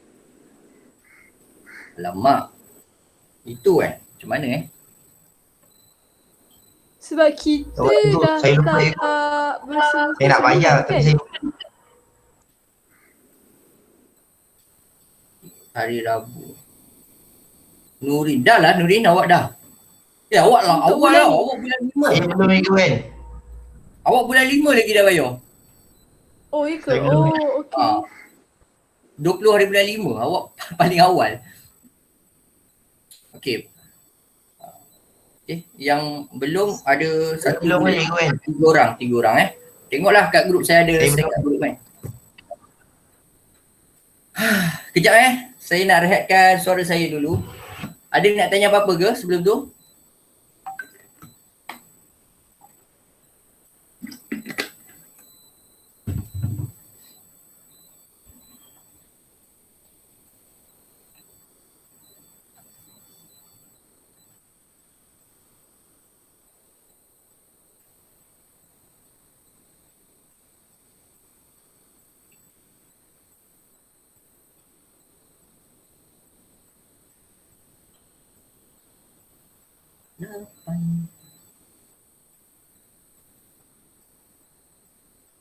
Alamak. Itu macam mana Sebab kita dah saya lupa tak bersama. Saya nak bayar tapi saya Hari Rabu. Nurin. Dah lah Nurin, awak dah. Awak lah. Untuk Awak lah. bulan ni. Awak bulan 5. saya belum minggu kan. Awak bulan 5 lagi dah bayar. Oh ya ke? Saya belum. Oh okey. 20 hari bulan 5. Awak paling awal. Okey. Yang belum ada satu Belum boleh kan. 3 orang Tengoklah kat grup saya ada Saya saya kat grup Kejap saya nak rehatkan suara saya dulu. Ada nak tanya apa-apa ke sebelum tu?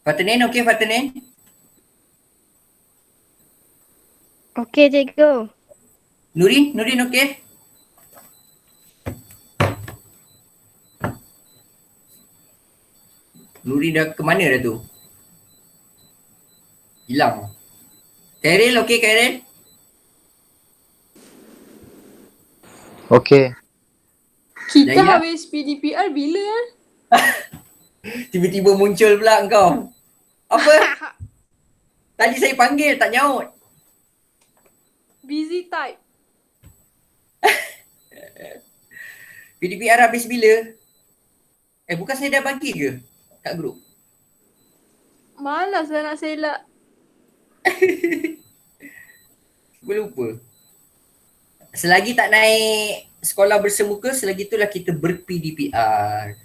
Fatanin okey Fatanin? Okey cikgu. Nurin okey? Nurin dah ke mana dah tu? Hilang. Khairil okey Khairil? Okey. Kita Daya? habis PDPR bila Tiba-tiba muncul pula kau. Apa? Tadi saya panggil tak nyaut. Busy type. PDPR habis bila? Bukan saya dah bagi ke kat grup? Malas lah nak selak. Gue lupa. Selagi tak naik sekolah bersemuka, selagi itulah kita ber-PDPR.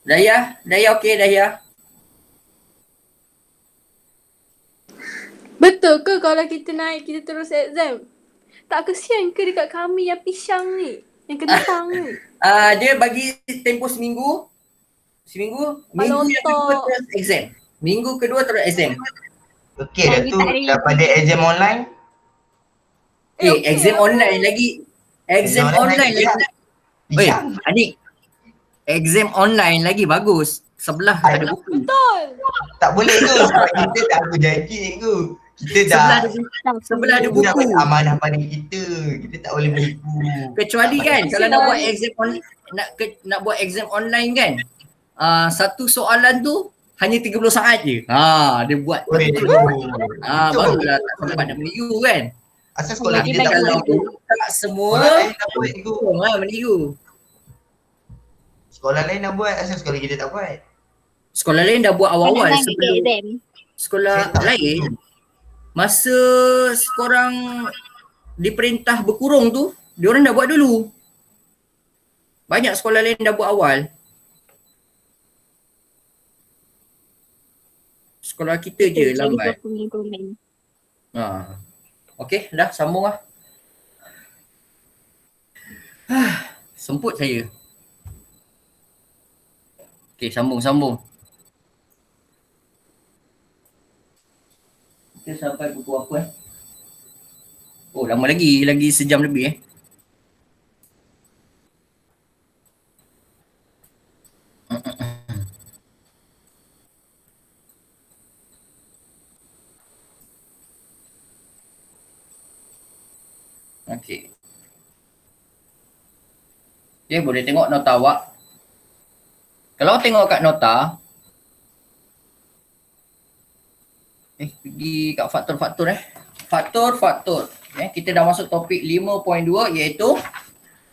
Daya okey Daya? Betul ke kalau kita naik kita terus exam? Tak kesian ke dekat kami yang pisang ni? Yang kentang ni? Dia bagi tempoh seminggu. Minggu yang kedua terus exam. Minggu kedua terus exam. Okey dah tu daripada exam online. Exam online lagi. Exam online lagi. Oi, adik. Exam online lagi bagus. Sebelah ada buku. Betul. Tak boleh tu sebab kita tak aku janji tu. Kita dah Sebelah ada kita buku. dapat amanah pada kita. Kita tak boleh menipu. Kecuali kan Betul. kalau nak buat exam online, nak buat exam online kan. Satu soalan tu hanya 30 saat je. Dia buat betul. Barulah tak sempat nak meniru kan. Asal sekolah Tapi kita tak kalau boleh. tak semua Sekolah lain tak buat tu. meniru. Sekolah lain dah buat, asal sekolah kita tak buat. Sekolah lain dah buat awal-awal sebelum exam. sekolah Saya tak lain. Masa sekorang diperintah berkurung tu, diorang dah buat dulu. Banyak sekolah lain dah buat awal. Sekolah kita je lambat. Okey, dah sambung lah. Semput saya. Okey, sambung. Kita sampai buku apa Oh, lama lagi sejam lebih Okey. Okay, boleh tengok nota awak. Kalau tengok kat nota, pergi kat faktor-faktor Faktor-faktor. Kita dah masuk topik 5.2 iaitu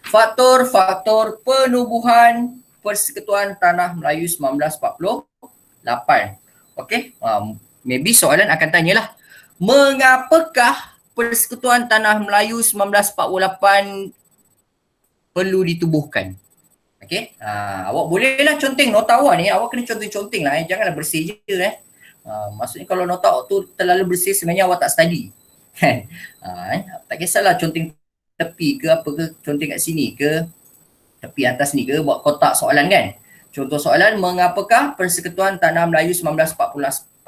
faktor-faktor penubuhan Persekutuan Tanah Melayu 1948. Okey, maybe soalan akan tanyalah, mengapakah Persekutuan Tanah Melayu 1948 perlu ditubuhkan? Okey, awak bolehlah conteng nota awak ni, awak kena conteng-conteng lah, janganlah bersih je maksudnya kalau nota awak tu terlalu bersih sebenarnya awak tak study. Kan? Tak kisahlah conteng tepi ke apa ke, conteng kat sini ke, tepi atas ni ke, buat kotak soalan kan. Contoh soalan, mengapakah Persekutuan Tanah Melayu 1948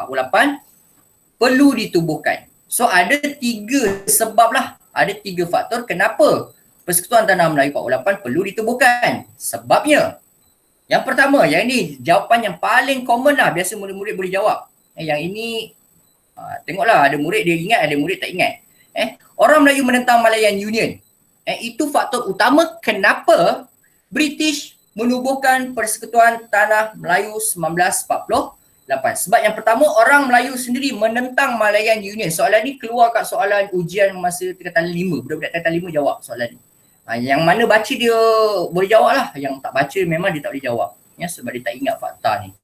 perlu ditubuhkan? So ada 3 sebab lah, ada 3 faktor kenapa Persekutuan Tanah Melayu 48 perlu ditubuhkan. Sebabnya, yang pertama, yang ini jawapan yang paling common lah, biasa murid-murid boleh jawab. Yang ini, tengoklah ada murid dia ingat, ada murid tak ingat. Orang Melayu menentang Malayan Union. Itu faktor utama kenapa British menubuhkan Persekutuan Tanah Melayu 1948. Sebab yang pertama, orang Melayu sendiri menentang Malayan Union. Soalan ni keluar kat soalan ujian masa tingkatan 5. Budak-budak tingkatan 5 jawab soalan ni. Yang mana baca dia boleh jawab lah. Yang tak baca memang dia tak boleh jawab. Sebab dia tak ingat fakta ni.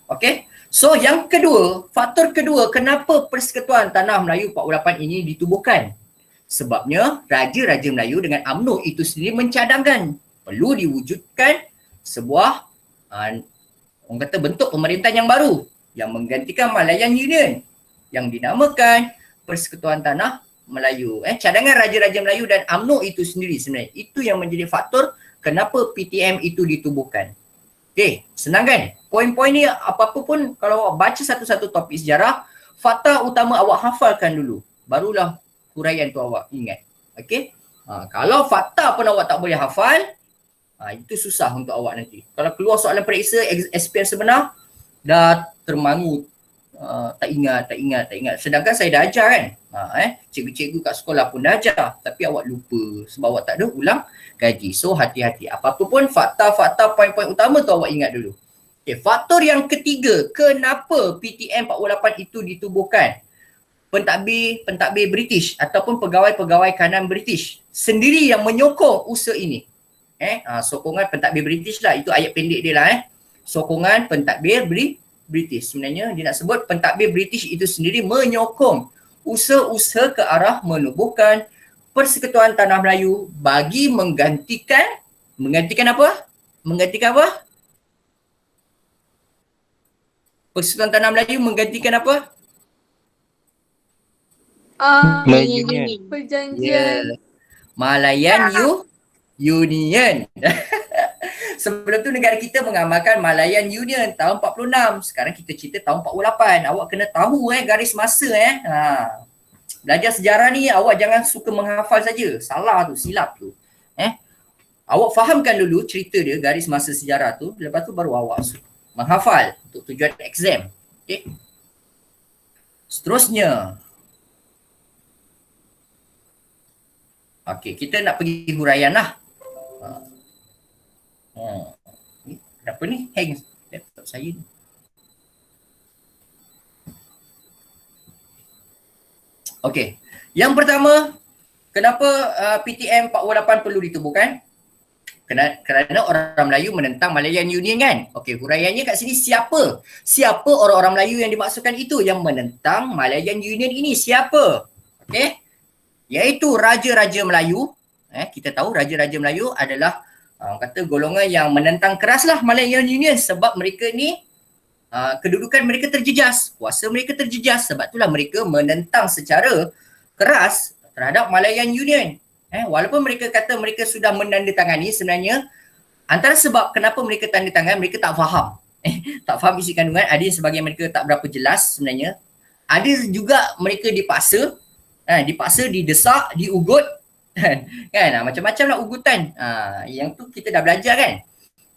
Okay. So yang kedua, faktor kedua kenapa Persekutuan Tanah Melayu 48 ini ditubuhkan. Sebabnya Raja-Raja Melayu dengan UMNO itu sendiri mencadangkan perlu diwujudkan sebuah orang kata bentuk pemerintahan yang baru yang menggantikan Malayan Union yang dinamakan Persekutuan Tanah Melayu. Cadangan Raja-Raja Melayu dan UMNO itu sendiri sebenarnya. Itu yang menjadi faktor kenapa PTM itu ditubuhkan. Okay, senang kan? Poin-poin ni apa-apa pun kalau awak baca satu-satu topik sejarah, fakta utama awak hafalkan dulu. Barulah huraian tu awak ingat. Okay? Kalau fakta pun awak tak boleh hafal, itu susah untuk awak nanti. Kalau keluar soalan periksa SPM sebenar, dah termangu. Tak ingat. Sedangkan saya dah ajar kan. Cikgu-cikgu kat sekolah pun dah ajar. Tapi awak lupa sebab awak tak ada ulang kaji. So hati-hati. Apa-apa pun fakta-fakta poin-poin utama tu awak ingat dulu. Okay, faktor yang ketiga, kenapa PTM 48 itu ditubuhkan? Pentadbir British ataupun pegawai-pegawai kanan British sendiri yang menyokong usaha ini. Sokongan pentadbir British lah. Itu ayat pendek dia lah. Sokongan pentadbir British. Sebenarnya dia nak sebut pentadbir British itu sendiri menyokong usaha-usaha ke arah menubuhkan Persekutuan Tanah Melayu bagi menggantikan apa? Menggantikan apa? Persekutuan Tanah Melayu menggantikan apa? Union. Perjanjian. Malayan Union. Sebelum tu negara kita mengamalkan Malayan Union tahun 46. Sekarang kita cerita tahun 48. Awak kena tahu garis masa Belajar sejarah ni awak jangan suka menghafal saja. Salah tu, silap tu. Awak fahamkan dulu cerita dia, garis masa sejarah tu, lepas tu baru awak menghafal untuk tujuan exam. Okay. Seterusnya. Okay, kita nak pergi huraian lah. Kenapa ni? Hang laptop saya ni. Okey. Yang pertama, kenapa PTM 48 perlu ditubuhkan? Kerana orang Melayu menentang Malayan Union kan? Okey, huraiannya kat sini siapa? Siapa orang-orang Melayu yang dimaksudkan itu yang menentang Malayan Union ini? Siapa? Okey. Iaitu Raja-Raja Melayu. Kita tahu Raja-Raja Melayu adalah kata golongan yang menentang keraslah Malayan Union sebab mereka ni kedudukan mereka terjejas, kuasa mereka terjejas, sebab itulah mereka menentang secara keras terhadap Malayan Union. Walaupun mereka kata mereka sudah menandatangani, sebenarnya antara sebab kenapa mereka tanda tangan, mereka tak faham. Tak faham isi kandungan, ada yang sebagian mereka tak berapa jelas sebenarnya. Ada juga mereka dipaksa, Dipaksa, didesak, diugut. Kan? Macam-macam lah ugutan. Yang tu kita dah belajar kan.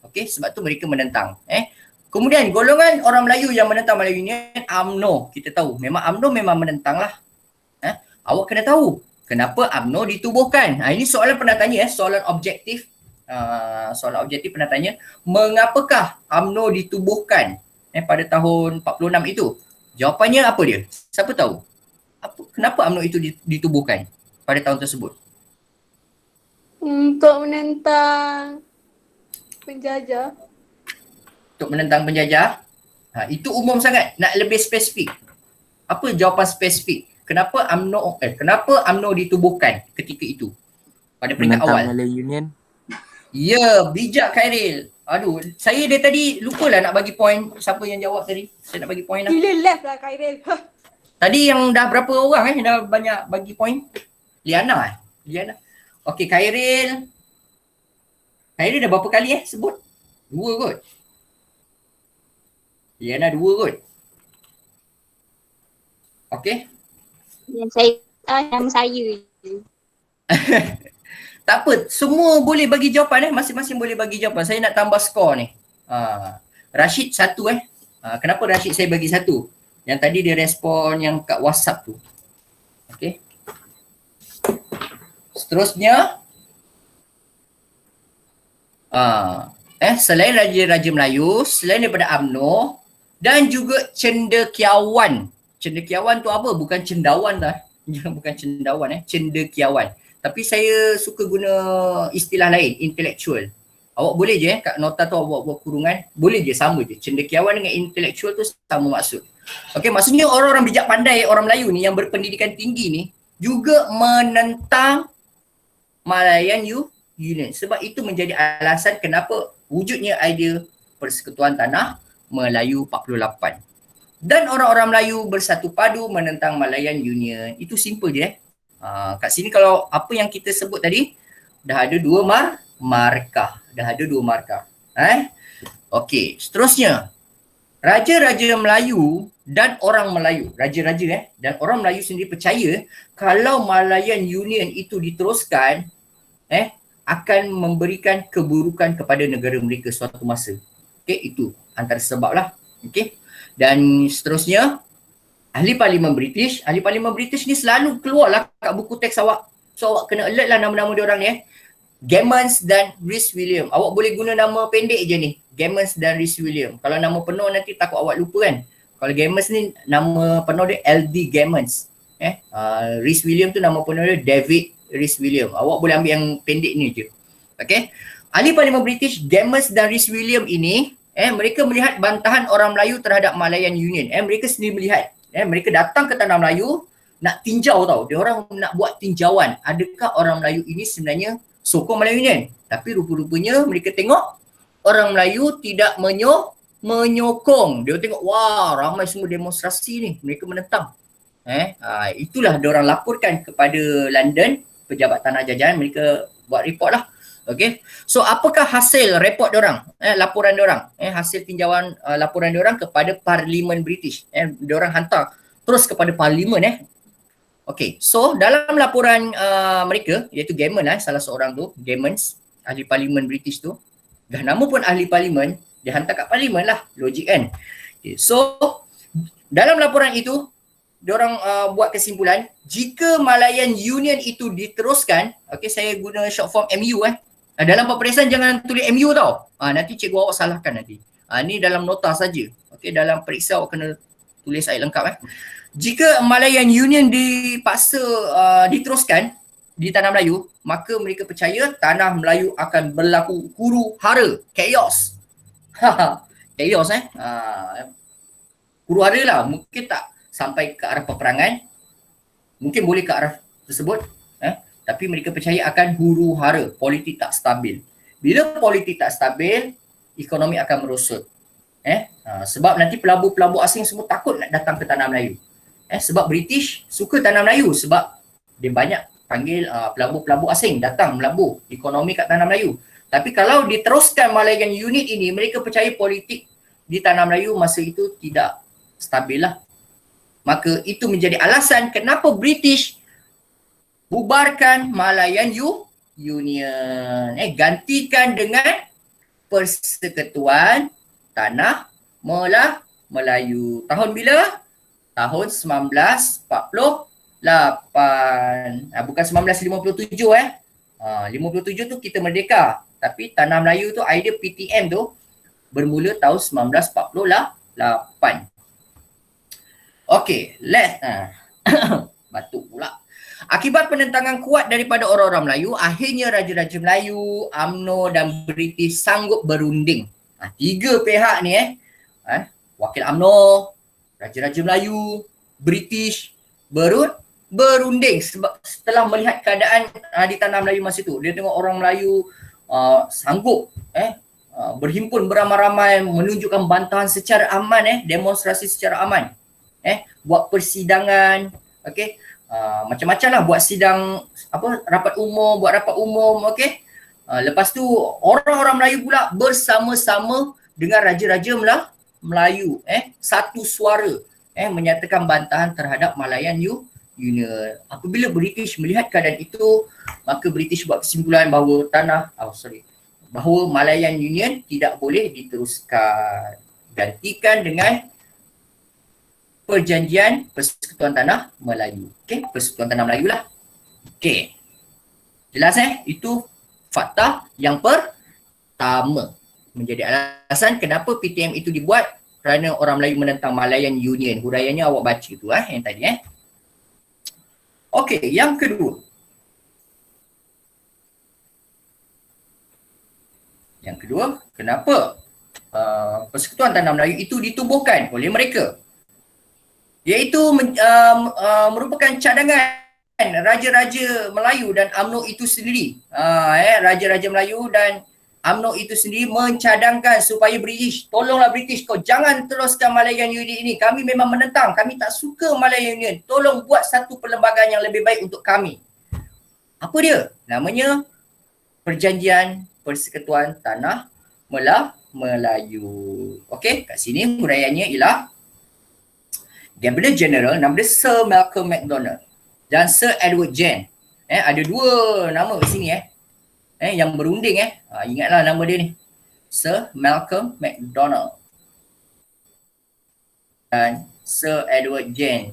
Okey, sebab tu mereka menentang. Kemudian golongan orang Melayu yang menentang Melayu Union, UMNO. Kita tahu memang UMNO memang menentang lah. Awak kena tahu kenapa UMNO ditubuhkan. Ini soalan pernah tanya, soalan objektif. Soalan objektif pernah tanya, mengapakah UMNO ditubuhkan pada tahun 46 itu? Jawapannya apa dia? Siapa tahu? Kenapa UMNO itu ditubuhkan pada tahun tersebut? Untuk menentang penjajah. Untuk menentang penjajah? Itu umum sangat. Nak lebih spesifik. Apa jawapan spesifik? Kenapa UMNO ditubuhkan ketika itu? Pada peringkat awal. Menentang Malay Union. Ya, bijak Khairil. Aduh, saya dari tadi lupalah nak bagi point siapa yang jawab tadi. Saya nak bagi point lah. Gila left lah Khairil. Tadi yang dah berapa orang dah banyak bagi point? Liana. Okey, Khairil. Khairil dah berapa kali sebut? 2 kot. Liana 2 kot. Okey. Yang saya nama saya je. Tak apa, semua boleh bagi jawapan masing-masing boleh bagi jawapan. Saya nak tambah skor ni. Rashid 1 Kenapa Rashid saya bagi 1? Yang tadi dia respon yang kat WhatsApp tu. Okey. Seterusnya selain Raja-Raja Melayu, selain daripada UMNO dan juga cendekiawan. Cendekiawan tu apa? Bukan cendawan dah. Bukan cendawan cendekiawan. Tapi saya suka guna istilah lain, intellectual. Awak boleh je kat nota tu awak buat kurungan, boleh je sama je. Cendekiawan dengan intellectual tu sama maksud. Okey, maksudnya orang-orang bijak pandai, orang Melayu ni yang berpendidikan tinggi ni juga menentang Malayan Union. Sebab itu menjadi alasan kenapa wujudnya idea Persekutuan Tanah Melayu 48. Dan orang-orang Melayu bersatu padu menentang Malayan Union. Itu simple je. Kat sini kalau apa yang kita sebut tadi, dah ada 2 markah. Okey, seterusnya. Raja-raja Melayu dan orang Melayu, raja-raja dan orang Melayu sendiri percaya kalau Malayan Union itu diteruskan, akan memberikan keburukan kepada negara mereka suatu masa. Okey, itu antara sebab lah. Okey. Dan seterusnya, Ahli Parlimen British ni selalu keluarlah kat buku teks awak. So awak kena alert lah nama-nama diorang ni Gammons dan Rhys William. Awak boleh guna nama pendek je ni. Gammons dan Rhys William. Kalau nama penuh nanti takut awak lupa kan. Kalau Gammons ni nama penuh dia LD Gammons. Rhys William tu nama penuh dia David Rhys William. Awak boleh ambil yang pendek ni je. Okay. Ahli Parlimen British, Gammons dan Rhys William ini mereka melihat bantahan orang Melayu terhadap Malayan Union. Mereka sendiri melihat. Mereka datang ke Tanah Melayu nak tinjau tau. Dia orang nak buat tinjauan. Adakah orang Melayu ini sebenarnya sokong Malayan Union? Tapi rupa-rupanya mereka tengok orang Melayu tidak menyokong. Dia tengok, wah ramai semua demonstrasi ni. Mereka menentang. Itulah dia orang laporkan kepada London, pejabat tanah jajahan. Mereka buat report lah. Okay. So apakah hasil report diorang? Laporan diorang. Hasil tinjauan laporan diorang kepada Parlimen British. Diorang hantar terus kepada Parlimen. Okay. So dalam laporan mereka, iaitu Gammon salah seorang tu, Gammons, ahli Parlimen British tu. Dah nama pun ahli Parlimen, dia hantar kat Parlimen lah. Logik kan? Okay. So dalam laporan itu, diorang buat kesimpulan, jika Malayan Union itu diteruskan, okay, saya guna short form MU dalam peperiksaan jangan tulis MU tau. Nanti cikgu awak salahkan nanti. Ni dalam nota saja. Okay, dalam periksa awak kena tulis ayat lengkap. Jika Malayan Union dipaksa diteruskan di Tanah Melayu, maka mereka percaya Tanah Melayu akan berlaku huru hara, chaos. Chaos huru hara lah, mungkin tak sampai ke arah peperangan. Mungkin boleh ke arah tersebut. Tapi mereka percaya akan huru hara, politik tak stabil. Bila politik tak stabil, ekonomi akan merosot. Sebab nanti pelabur-pelabur asing semua takut nak datang ke Tanah Melayu. Sebab British suka Tanah Melayu sebab dia banyak panggil pelabur-pelabur asing datang melabur ekonomi kat Tanah Melayu. Tapi kalau diteruskan Malayan Unit ini, mereka percaya politik di Tanah Melayu masa itu tidak stabil lah. Maka itu menjadi alasan kenapa British bubarkan Malayan Union. Gantikan dengan Persekutuan Tanah Melayu. Tahun bila? Tahun 1948. Bukan 1957 57 tu kita merdeka. Tapi Tanah Melayu tu idea PTM tu bermula tahun 1948. Okey, batuk pula. Akibat penentangan kuat daripada orang-orang Melayu, akhirnya Raja-Raja Melayu, UMNO dan British sanggup berunding. 3 pihak ni wakil UMNO, Raja-Raja Melayu, British berunding sebab setelah melihat keadaan di Tanah Melayu masa itu. Dia tengok orang Melayu sanggup berhimpun beramai-ramai menunjukkan bantahan secara aman, demonstrasi secara aman. Buat persidangan, okey. Macam-macam lah, buat sidang rapat umum, okey. Lepas tu orang-orang Melayu pula bersama-sama dengan raja-raja Melayu satu suara menyatakan bantahan terhadap Malayan Union. Apabila British melihat keadaan itu, maka British buat kesimpulan bahawa bahawa Malayan Union tidak boleh diteruskan. Gantikan dengan Perjanjian Persekutuan Tanah Melayu. Okey, Persekutuan Tanah Melayu lah. Okey. Jelas Itu fakta yang pertama. Menjadi alasan kenapa PTM itu dibuat, kerana orang Melayu menentang Malayan Union. Huraiannya awak baca tu yang tadi Okey, yang kedua. Kenapa Persekutuan Tanah Melayu itu ditubuhkan oleh mereka? Iaitu merupakan cadangan Raja-Raja Melayu dan UMNO itu sendiri. Raja-Raja Melayu dan UMNO itu sendiri mencadangkan supaya British, tolonglah British, kau jangan teruskan Malayan Union ini. Kami memang menentang, kami tak suka Malayan Union. Tolong buat satu perlembagaan yang lebih baik untuk kami. Apa dia? Namanya Perjanjian Persekutuan Tanah Melayu. Okey, kat sini huraiannya ialah Governor General nama dia Sir Malcolm Macdonald dan Sir Edward James. Ada 2 nama kat sini yang berunding ingatlah nama dia ni. Sir Malcolm Macdonald dan Sir Edward James.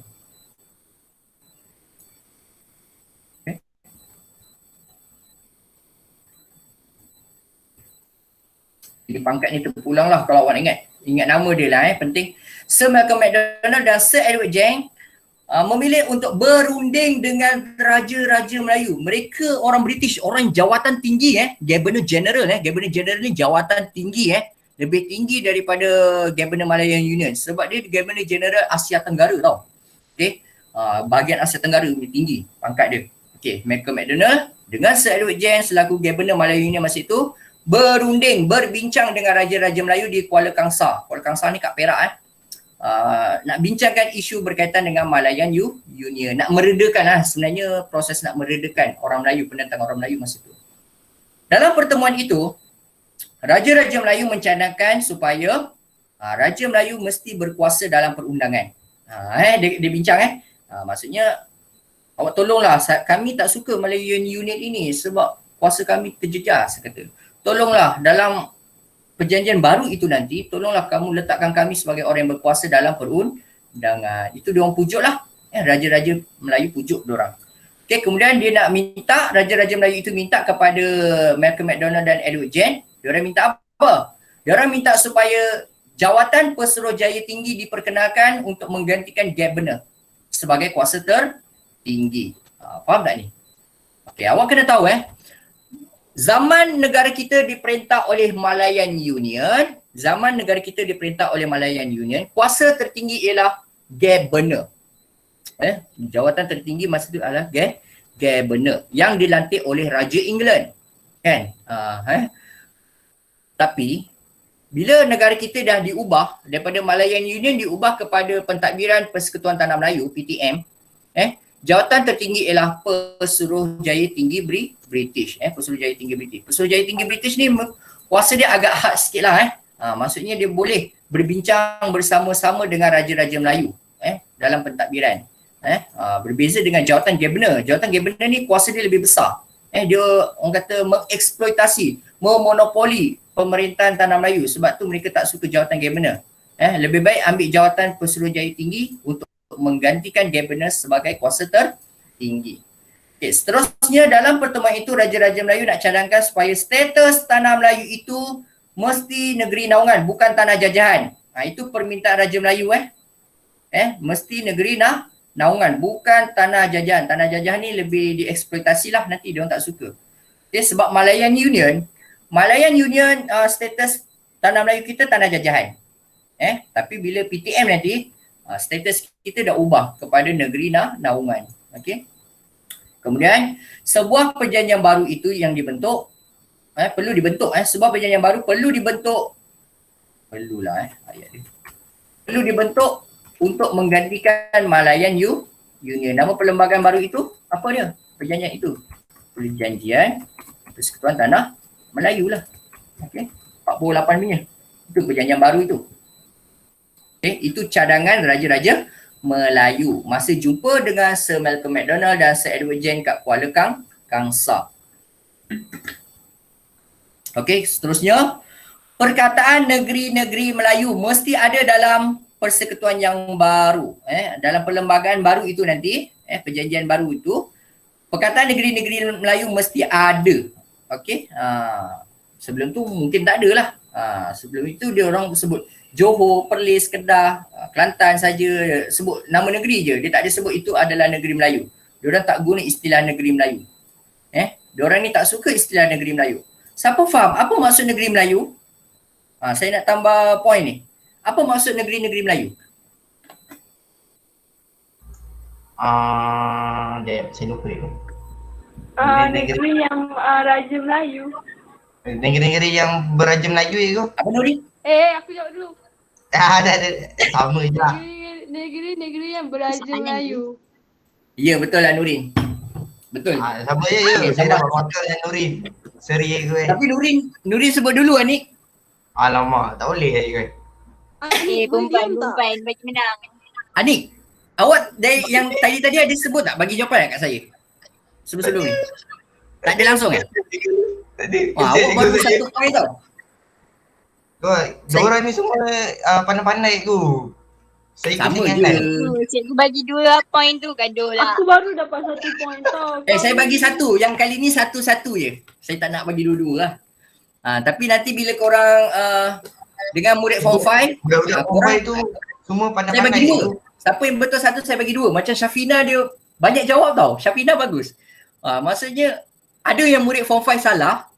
Jadi pangkat ni terpulang lah kalau awak ingat nama dia lah penting. Sir Malcolm Macdonald dan Sir Edward James memilih untuk berunding dengan Raja-Raja Melayu. Mereka orang British, orang jawatan tinggi Governor General Governor General ni jawatan tinggi lebih tinggi daripada Governor Malayan Union sebab dia Governor General Asia Tenggara tau. Okey, bahagian Asia Tenggara lebih tinggi pangkat dia. Okey, Malcolm Macdonald dengan Sir Edward James selaku Governor Malayan Union masa itu berunding, berbincang dengan Raja-Raja Melayu di Kuala Kangsar. Kuala Kangsar ni kat Perak nak bincangkan isu berkaitan dengan Malayan Union. Nak meredakan sebenarnya proses nak meredakan orang Melayu, penentang orang Melayu masa itu. Dalam pertemuan itu, Raja-Raja Melayu mencadangkan supaya Raja Melayu mesti berkuasa dalam perundangan. Dia bincang maksudnya awak tolonglah, kami tak suka Malayan Union ini sebab kuasa kami terjejas, kata. Tolonglah dalam perjanjian baru itu nanti, tolonglah kamu letakkan kami sebagai orang yang berkuasa dalam perundangan. Itu diorang pujuk lah. Raja-Raja Melayu pujuk diorang. Okay, kemudian dia nak minta, Raja-Raja Melayu itu minta kepada Malcolm Macdonald dan Edward James. Diorang minta apa? Diorang minta supaya jawatan Pesuruhjaya Tinggi diperkenalkan untuk menggantikan Governor sebagai kuasa tertinggi. Faham tak ni? Okay, awak kena tahu zaman negara kita diperintah oleh Malayan Union, kuasa tertinggi ialah Governor. Jawatan tertinggi masa itu adalah Governor yang dilantik oleh Raja England. Kan? Tapi bila negara kita dah diubah daripada Malayan Union diubah kepada Pentadbiran Persekutuan Tanah Melayu PTM, jawatan tertinggi ialah Pesuruhjaya Tinggi British. Pesuruhjaya Tinggi British. Pesuruhjaya Tinggi British ni kuasa dia agak hard sikit lah. Maksudnya dia boleh berbincang bersama-sama dengan Raja-Raja Melayu dalam pentadbiran. Berbeza dengan jawatan Gabenor. Jawatan Gabenor ni kuasa dia lebih besar. Dia orang kata mengeksploitasi, memonopoli pemerintahan Tanah Melayu. Sebab tu mereka tak suka jawatan Gabenor. Lebih baik ambil jawatan Pesuruhjaya Tinggi untuk menggantikan Gabenor sebagai kuasa tertinggi. Okay, seterusnya dalam pertemuan itu Raja-Raja Melayu nak cadangkan supaya status Tanah Melayu itu mesti negeri naungan, bukan tanah jajahan. Itu permintaan Raja Melayu mesti negeri naungan, bukan tanah jajahan. Tanah jajahan ni lebih dieksploitasi lah, nanti dia orang tak suka. Okay, sebab Malayan Union status Tanah Melayu kita tanah jajahan. Tapi bila PTM nanti status kita dah ubah kepada negeri naungan. Okey. Kemudian sebuah perjanjian baru itu yang dibentuk perlu dibentuk sebuah perjanjian baru perlu dibentuk perlu dibentuk untuk menggantikan Malayan Union. Nama perlembagaan baru itu apa dia? Perjanjian itu. Perjanjian Persekutuan Tanah Melayu lah. Okey. 48 punya. Itu perjanjian baru itu. Okey, itu cadangan Raja-Raja Melayu masa jumpa dengan Sir Malcolm MacDonald dan Sir Edward Jane kat Kuala Kangsar. Okey, seterusnya perkataan negeri-negeri Melayu mesti ada dalam persekutuan yang baru. Dalam perlembagaan baru itu nanti, perjanjian baru itu, perkataan negeri-negeri Melayu mesti ada. Okey, sebelum tu mungkin tak ada lah. Sebelum itu dia orang sebut Johor, Perlis, Kedah, Kelantan saja sebut nama negeri je. Dia tak ada sebut itu adalah negeri Melayu. Dia orang tak guna istilah negeri Melayu. Dia orang ni tak suka istilah negeri Melayu. Siapa faham apa maksud negeri Melayu? Saya nak tambah poin ni. Apa maksud negeri-negeri Melayu? Saya lupa itu. Negeri yang Raja Melayu. Negeri-negeri yang beraja Melayu itu. Apa Nuri? Aku jawab dulu. Ada. Sama je lah. Negeri yang beraja Melayu. Ya, betul lah Nurin. Betul. Sama je you. Saya dah bakal dengan Nurin. Seri aku Tapi Nurin sebut dulu Anik. Alamak, tak boleh je. Kumpulan bagi menang. Anik, awak yang tadi ada sebut tak bagi jawapan kat saya? Sebelum ni. Tak ada langsung Tadi. Awak baru satu poin tau. Diorang ni semua pandai-pandai tu. Saya ikut Sama dengan je. Cikgu bagi 2 poin tu gaduh lah. Aku baru dapat 1 poin tau. Saya bagi satu. Yang kali ni satu-satu je. Saya tak nak bagi dua-dua lah. Tapi nanti bila korang dengan murid form 5, budak-budak korang itu semua saya pandai-pandai bagi dua. tu. Siapa yang betul satu, saya bagi dua. Macam Syafina dia banyak jawab tau. Syafina bagus. Maksudnya ada yang murid form 5 salah.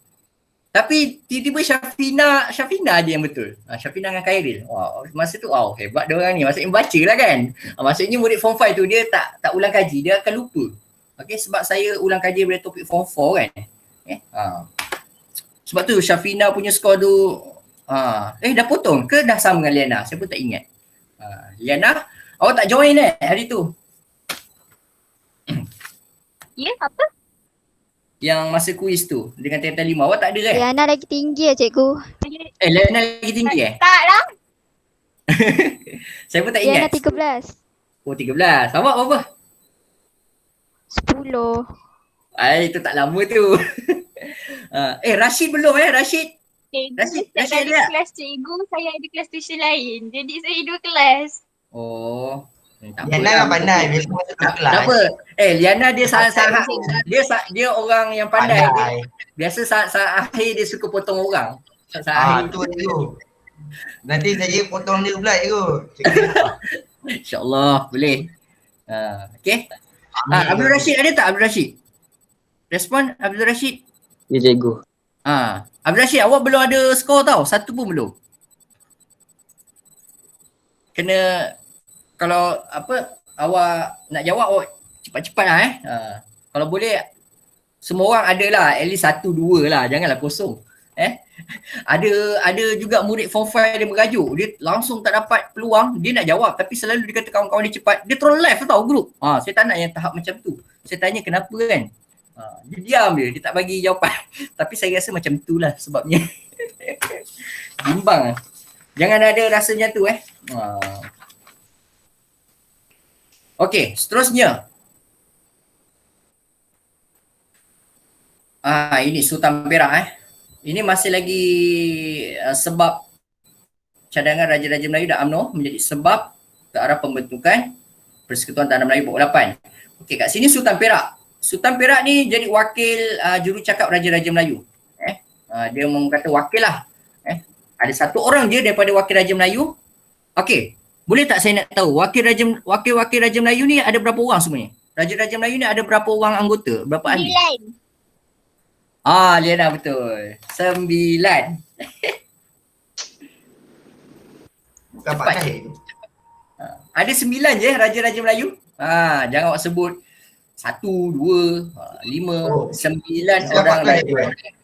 Tapi tiba-tiba Syafina aja yang betul. Syafina dengan Khairil. Masa tu hebat dia orang ni. Maksudnya baca lah kan. Maksudnya murid form 5 tu dia tak ulang kaji, dia akan lupa. Okey, sebab saya ulang kaji dari topik form 4 kan. Sebab tu Syafina punya skor tu dah potong ke dah sama dengan Liana? Saya pun tak ingat. Liana, awak tak join hari tu? Ya, apa? Yang masa kuis tu dengan tingkatan 5. Awak tak ada kan? Liana lagi tinggi ya cikgu. Liana lagi tinggi Tak lah. Saya pun tak Liana ingat. 13. Oh 13. Awak berapa? 10. Itu tak lama tu. Rashid belum Rashid? Cikgu Rashid tak ada ada kelas cikgu, saya ada kelas tuition lain. Jadi saya 2 kelas. Oh. Tak Liana apa. pandai, biasa masuk dalam kelas. Tak apa. Liana dia salah dia orang yang pandai. Biasa saat akhir dia suka potong orang. Saat akhir. Tu tu. Nanti saya potong dia pula tu. InsyaAllah boleh. Okay. Abdul Rashid ada tak Abdul Rashid? Respon Abdul Rashid. Ya cikgu. Abdul Rashid, awak belum ada skor tau. Satu pun belum. Kena kalau awak nak jawab awak cepat-cepat lah kalau boleh semua orang ada lah at least 1-2 lah, janganlah kosong. Ada juga murid form 5 dia merajuk, dia langsung tak dapat peluang, dia nak jawab tapi selalu dia kata kawan-kawan dia cepat, dia terus live tau grup. Saya tak nak yang tahap macam tu. Saya tanya kenapa kan. Dia diam dia tak bagi jawapan. Tapi saya rasa macam tu lah sebabnya. Bimbang. Jangan ada rasa macam tu Okey, seterusnya. Ini Sultan Perak Ini masih lagi sebab cadangan Raja-Raja Melayu dan UMNO menjadi sebab ke arah pembentukan Persekutuan Tanah Melayu Blok 8. Okey, kat sini Sultan Perak. Sultan Perak ni jadi wakil jurucakap Raja-Raja Melayu. Dia orang kata wakil lah. Ada satu orang je daripada wakil Raja Melayu. Okey, boleh tak saya nak tahu wakil-wakil Raja Melayu ni ada berapa orang sebenarnya? Raja-Raja Melayu ni ada berapa orang anggota? Berapa ahli? 9. Liana betul. 9. Bukan Pak Cepat. Tahir. Ada 9 je Raja-Raja Melayu. Jangan awak sebut 1, 2, 5, Oh. 9 Bukan orang Pak Tahir Raja. ke?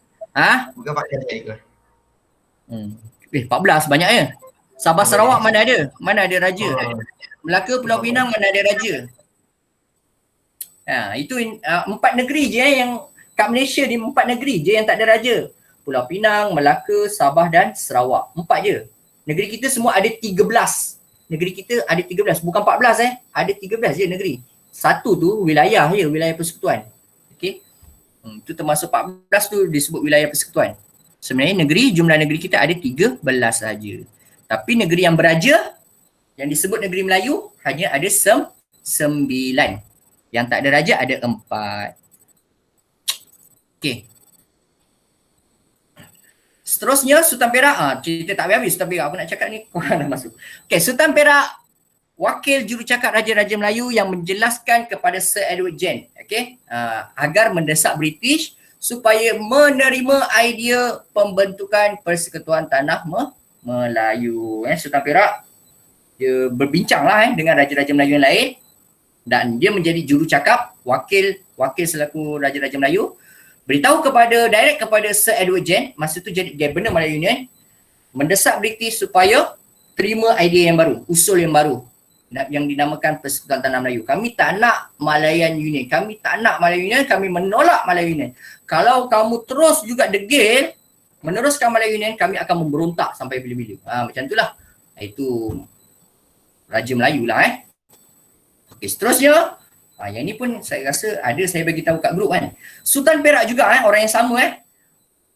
Bukan Pak Tahir ke? 14 banyaknya. Sabah Oh, Sarawak banyak. mana ada? Mana ada raja? Melaka, Pulau Pinang mana ada raja? Itu 4 negeri je yang kat Malaysia ni 4 negeri je yang tak ada raja. Pulau Pinang, Melaka, Sabah dan Sarawak. 4 je. Negeri kita semua ada 13. Negeri kita ada 13, bukan 14 Ada 13 je negeri. Satu tu wilayah je, wilayah persekutuan. Okey. Itu termasuk 14 tu disebut wilayah persekutuan. Sebenarnya jumlah negeri kita ada 13 saja. Tapi negeri yang beraja yang disebut negeri Melayu hanya ada 9. Yang tak ada raja ada 4. Okey. Seterusnya Sultan Perak. Cerita tak habis Sultan Perak. Apa nak cakap ni? Korang dah masuk. Okey, Sultan Perak wakil jurucakap Raja-Raja Melayu yang menjelaskan kepada Sir Edward Gen, agar mendesak British supaya menerima idea pembentukan Persekutuan Tanah Melayu. Sultan Perak dia berbincang lah dengan Raja-Raja Melayu yang lain dan dia menjadi jurucakap wakil selaku Raja-Raja Melayu, beritahu direct kepada Sir Edward Gen, masa tu jadi Governor Melayu Union, mendesak British supaya terima idea yang baru, usul yang baru yang dinamakan Persekutuan Tanah Melayu. Kami tak nak Malayan Union. Kami menolak Malayan Union. Kalau kamu terus juga degil meneruskan Malayan Union, kami akan memberontak sampai bila-bila. Macam itulah. Itu Raja Melayu lah Okey, seterusnya. Yang ni pun saya rasa saya bagi tahu kat grup Sultan Perak juga orang yang sama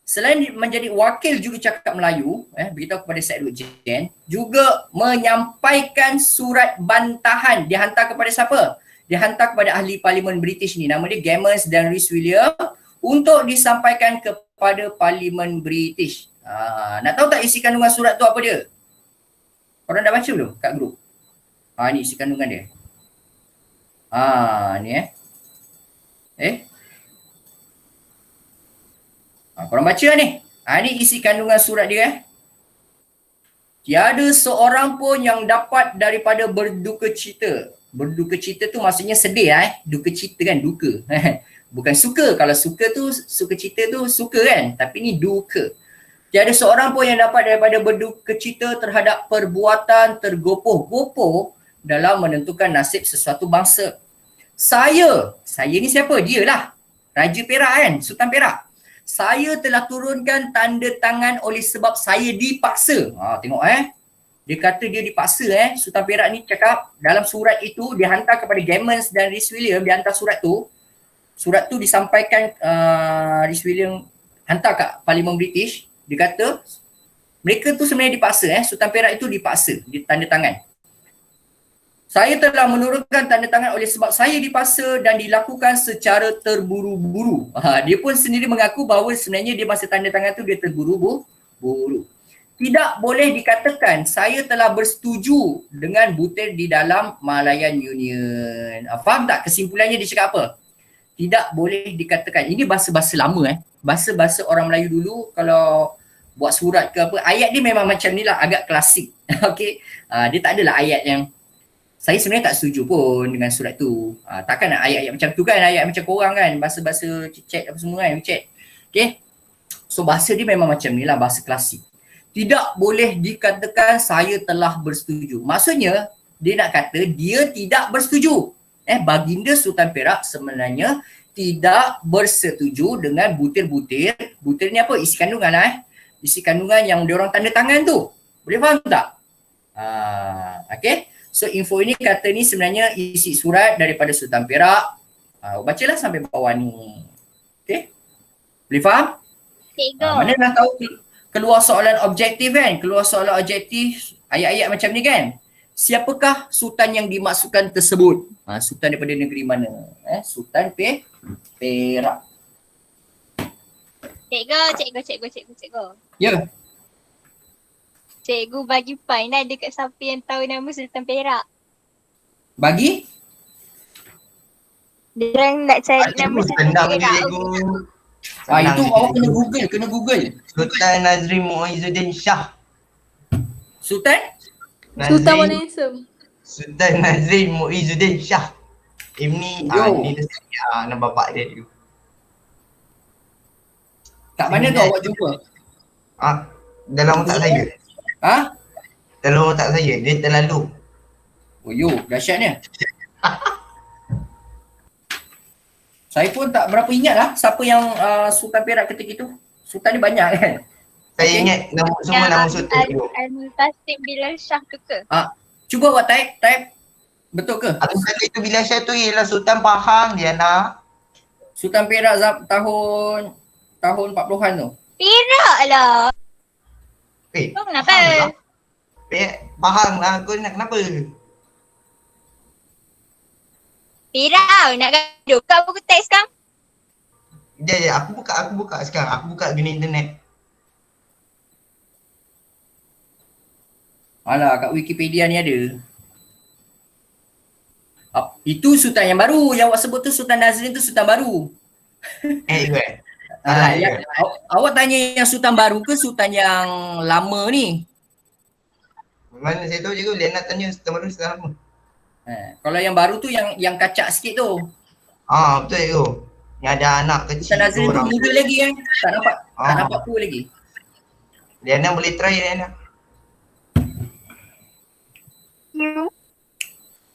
selain menjadi wakil jurucakap Melayu, beritahu kepada Sir Edward Gen, juga menyampaikan surat bantahan. Dihantar kepada siapa? Dihantar kepada ahli parlimen British ni. Nama dia Gamers dan Rhys William untuk disampaikan kepada parlimen British. Nak tahu tak isi kandungan surat tu apa dia? Korang dah baca belum kat grup? Ni isi kandungan dia. Ni korang baca ni. Ni isi kandungan surat dia. Tiada seorang pun yang dapat daripada berduka cita. Berduka cita tu maksudnya sedih Duka cita kan duka. Bukan suka. Kalau suka tu, suka cita tu suka kan. Tapi ni duka. Tiada seorang pun yang dapat daripada berduka cita terhadap perbuatan tergopoh-gopoh dalam menentukan nasib sesuatu bangsa. Saya ni siapa? Dia lah. Raja Perak Sultan Perak. Saya telah turunkan tanda tangan oleh sebab saya dipaksa. Tengok Dia kata dia dipaksa Sultan Perak ni cakap dalam surat itu dia hantar kepada Gamers dan Rhys William, dia hantar surat tu. Surat tu disampaikan Rhys William hantar kat Parlimen British. Dia kata mereka tu sebenarnya dipaksa Sultan Perak itu dipaksa, dia tanda tangan. Saya telah menurunkan tanda tangan oleh sebab saya dipaksa dan dilakukan secara terburu-buru. Dia pun sendiri mengaku bahawa sebenarnya dia masa tanda tangan tu dia terburu-buru. Tidak boleh dikatakan saya telah bersetuju dengan butir di dalam Malayan Union. Faham tak kesimpulannya dia cakap apa? Tidak boleh dikatakan. Ini bahasa-bahasa lama Bahasa-bahasa orang Melayu dulu kalau buat surat ke apa, ayat dia memang macam ni lah, agak klasik. Okey. Dia tak adalah ayat yang saya sebenarnya tak setuju pun dengan surat tu. Takkan nak ayat-ayat macam tu kan, ayat macam korang kan, bahasa-bahasa chat apa semua kan, chat. Okay. So bahasa dia memang macam ni lah, bahasa klasik. Tidak boleh dikatakan saya telah bersetuju. Maksudnya, dia nak kata dia tidak bersetuju. Baginda Sultan Perak sebenarnya tidak bersetuju dengan butir-butir. Butir ni apa? Isi kandungan lah Isi kandungan yang diorang tanda tangan tu. Boleh faham tak? Okay. So info ini kata ni sebenarnya isi surat daripada Sultan Perak. Bacalah sampai bawah ni. Okay? Boleh faham? Cikgu. Mana dah tahu keluar soalan objektif kan? Keluar soalan objektif ayat-ayat macam ni kan? Siapakah sultan yang dimaksudkan tersebut? Sultan daripada negeri mana? Sultan Perak. Cikgu. Ya. Cikgu bagi fine lah dekat siapa yang tahu nama Sultan Perak. Bagi? Diorang nak cari nama Cikgu Sultan senang je Perak. cikgu. Itu je, awak cikgu. kena Google. Sultan Nazrin Muizzuddin Shah. Sultan? Sultan mana handsome? Sultan Nazrin Muizzuddin Shah. Ini ni dia nama bapak dia tu. Kat mana tu awak jumpa? Dalam otak saya. Dalam otak saya, dia terlalu. Dahsyatnya. Saya pun tak berapa ingat lah siapa yang Sultan Perak ketika itu. Sultan ni banyak kan? Saya ingat semua nama sultan tu. Al-Multasim Bilal Shah tu ke? Cuba awak type. Betul ke? Aku kata itu Bilal Shah tu ialah Sultan Pahang dia nak. Sultan Perak tahun 40-an tu. Perak lah. Kau kenapa? Pahang lah, kau nak kenapa? Perak nak gaduh. Kau buku teks sekarang? Ya, aku buka sekarang. Aku buka guna internet. Alah, kat Wikipedia ni ada. Itu sultan yang baru. Yang awak sebut tu Sultan Nazrin tu sultan baru. Awak tanya yang sultan baru ke sultan yang lama ni? Mana saya tahu cikgu, dia nak tanya sultan baru sultan lama. Kalau yang baru tu yang kacak sikit tu. Betul cikgu. Yang ada anak kecil Sultan Nazrin tu muda lagi kan? Tak nampak tua lagi. Liana boleh try Liana.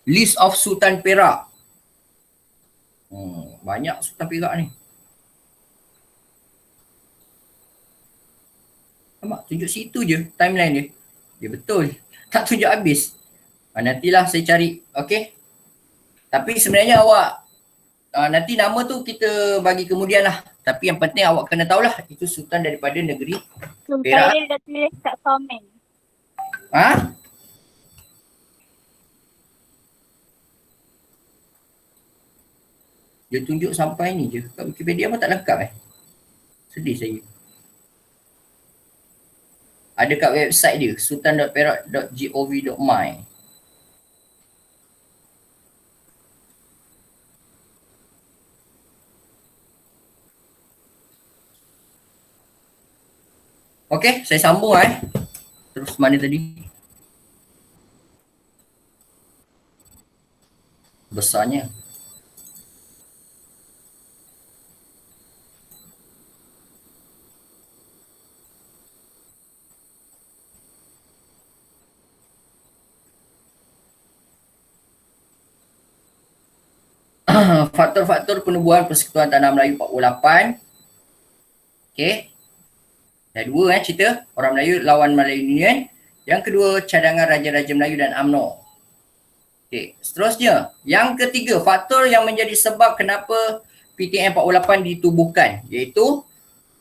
List of Sultan Perak. Banyak Sultan Perak ni. Nampak? Tunjuk situ je timeline dia. Ya betul. Tak tunjuk habis. Nantilah saya cari. Okay. Tapi sebenarnya awak nanti nama tu kita bagi kemudian lah. Tapi yang penting awak kena tahulah itu sultan daripada negeri Perak. Dia dah tulis kat komen. Dia tunjuk sampai ni je. Kat Wikipedia pun tak lengkap Sedih saya. Ada kat website dia, sultan.perak.gov.my. Okey, saya sambung Terus mana tadi? Besarnya. Faktor-faktor penubuhan Persekutuan Tanah Melayu 48. Okey. Dah dua cerita. Orang Melayu lawan Melayu Union. Yang kedua, cadangan Raja-Raja Melayu dan UMNO. Okey. Seterusnya, yang ketiga, faktor yang menjadi sebab kenapa PTN 48 ditubuhkan, iaitu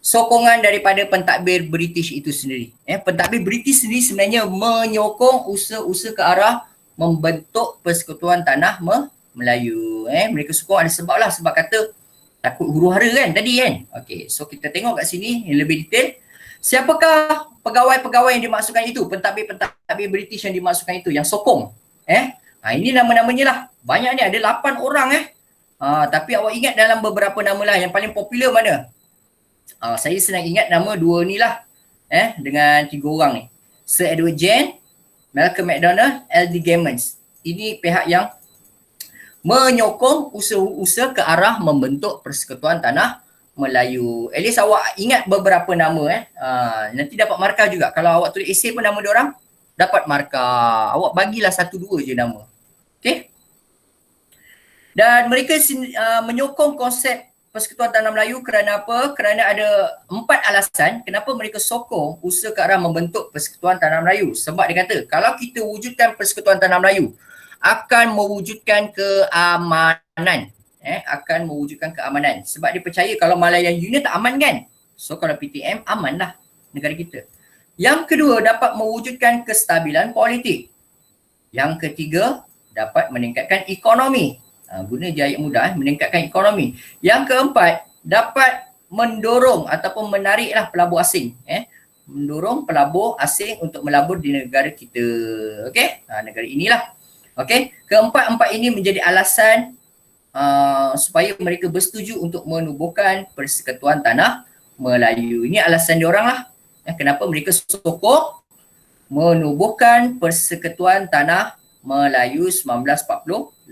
sokongan daripada pentadbir British itu sendiri. Pentadbir British sendiri sebenarnya menyokong usaha-usaha ke arah membentuk Persekutuan Tanah Melayu. Mereka sokong ada sebab lah. Sebab kata takut huru-hara kan tadi kan. Okey, so kita tengok kat sini yang lebih detail. Siapakah pegawai-pegawai yang dimaksudkan itu? Pentadbir British yang dimaksudkan itu, yang sokong. Ini nama-namanya lah. Banyak ni, ada 8 orang tapi awak ingat dalam beberapa nama lah. Yang paling popular mana? Saya senang ingat nama dua ni lah. Dengan 3 orang ni. Sir Edward Jane, Malcolm MacDonald, L.D. Gammons. Ini pihak yang menyokong usaha-usaha ke arah membentuk Persekutuan Tanah Melayu. At least awak ingat beberapa nama nanti dapat markah juga. Kalau awak tulis esei pun nama diorang dapat markah. Awak bagilah 1-2 je nama. Okey. Dan mereka menyokong konsep Persekutuan Tanah Melayu kerana apa? Kerana ada 4 alasan kenapa mereka sokong usaha ke arah membentuk Persekutuan Tanah Melayu. Sebab dia kata, kalau kita wujudkan Persekutuan Tanah Melayu, akan mewujudkan keamanan. Akan mewujudkan keamanan. Sebab dia percaya kalau Malayan Union tak aman kan? So kalau PTM amanlah negara kita. Yang kedua, dapat mewujudkan kestabilan politik. Yang ketiga, dapat meningkatkan ekonomi. Guna je ayat mudah, meningkatkan ekonomi. Yang keempat, dapat mendorong ataupun menariklah pelabur asing. Mendorong pelabur asing untuk melabur di negara kita. Okey? Negara inilah. Okey? Keempat-empat ini menjadi alasan supaya mereka bersetuju untuk menubuhkan Persekutuan Tanah Melayu. Ini alasan diorang lah. Kenapa mereka sokong menubuhkan Persekutuan Tanah Melayu 1948.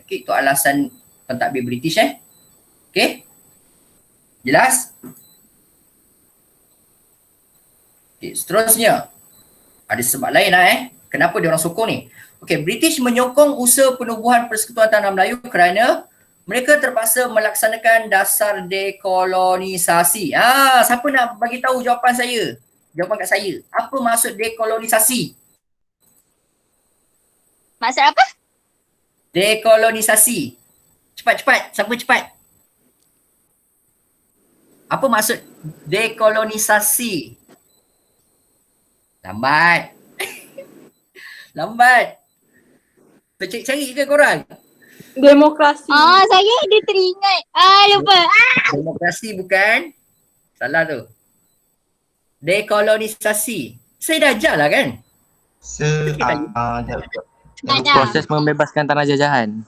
Okey, itu alasan pentadbir British Okey? Jelas? Okey, seterusnya. Ada sebab lain lah kenapa dia orang sokong ni. Okey, British menyokong usaha penubuhan Persekutuan Tanah Melayu kerana mereka terpaksa melaksanakan dasar dekolonisasi. Siapa nak bagi tahu jawapan saya? Jawapan kat saya. Apa maksud dekolonisasi? Maksud apa? Dekolonisasi. Cepat-cepat. Siapa cepat? Apa maksud dekolonisasi? Lambat. Lambat. Tercari ke korang? Demokrasi. Saya ada teringat. Lupa. Demokrasi bukan? Salah tu. Dekolonisasi. Saya dah ajar lah kan? Proses membebaskan tanah jajahan.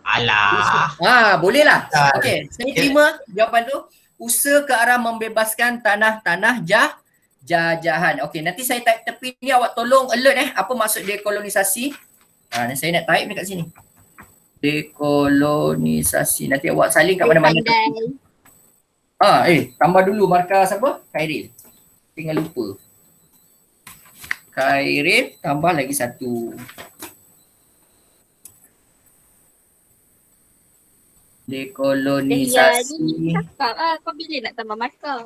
Alah. Boleh lah. Okey, saya terima jawapan tu. Usaha ke arah membebaskan tanah-tanah jajahan. Okey, nanti saya type tepi ni, awak tolong alert apa maksud dekolonisasi. Saya nak type dekat sini. Dekolonisasi. Nanti awak salin kat mana-mana. Tambah dulu markah siapa? Khairil. Tinggal lupa. Khairil tambah lagi satu. Dekolonisasi. Kau bila nak tambah markah?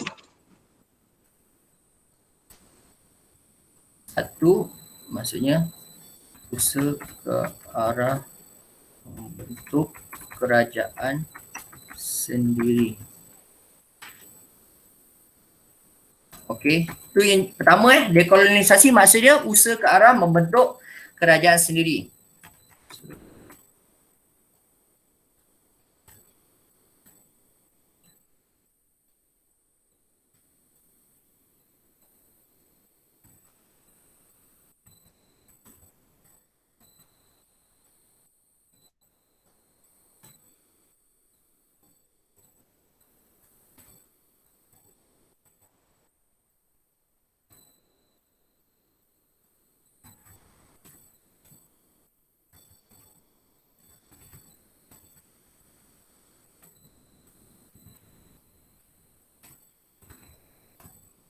Satu, maksudnya usaha ke arah membentuk kerajaan sendiri. Okey, itu yang pertama dekolonisasi maksudnya usaha ke arah membentuk kerajaan sendiri.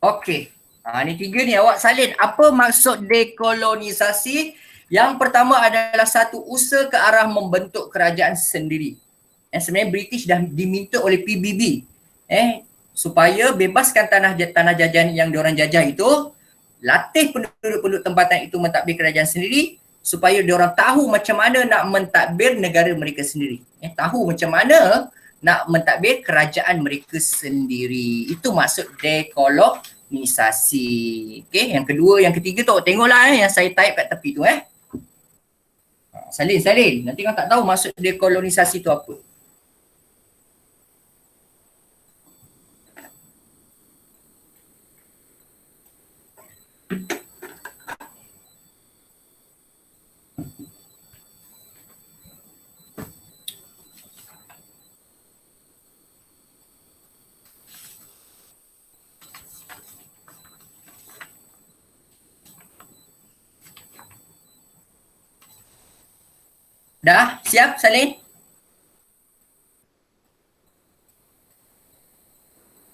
Okey. Ni tiga ni awak salin. Apa maksud dekolonisasi? Yang pertama adalah satu usaha ke arah membentuk kerajaan sendiri. Sebenarnya British dah diminta oleh PBB supaya bebaskan tanah jajahan yang diorang jajah itu, latih penduduk-penduduk tempatan itu mentadbir kerajaan sendiri supaya diorang tahu macam mana nak mentadbir negara mereka sendiri. Tahu macam mana nak mentadbir kerajaan mereka sendiri. Itu maksud dekolonisasi. Okey, yang kedua, yang ketiga tu tengoklah yang saya type kat tepi tu Salin. Nanti kau tak tahu maksud dekolonisasi tu apa. Dah? Siap Salin?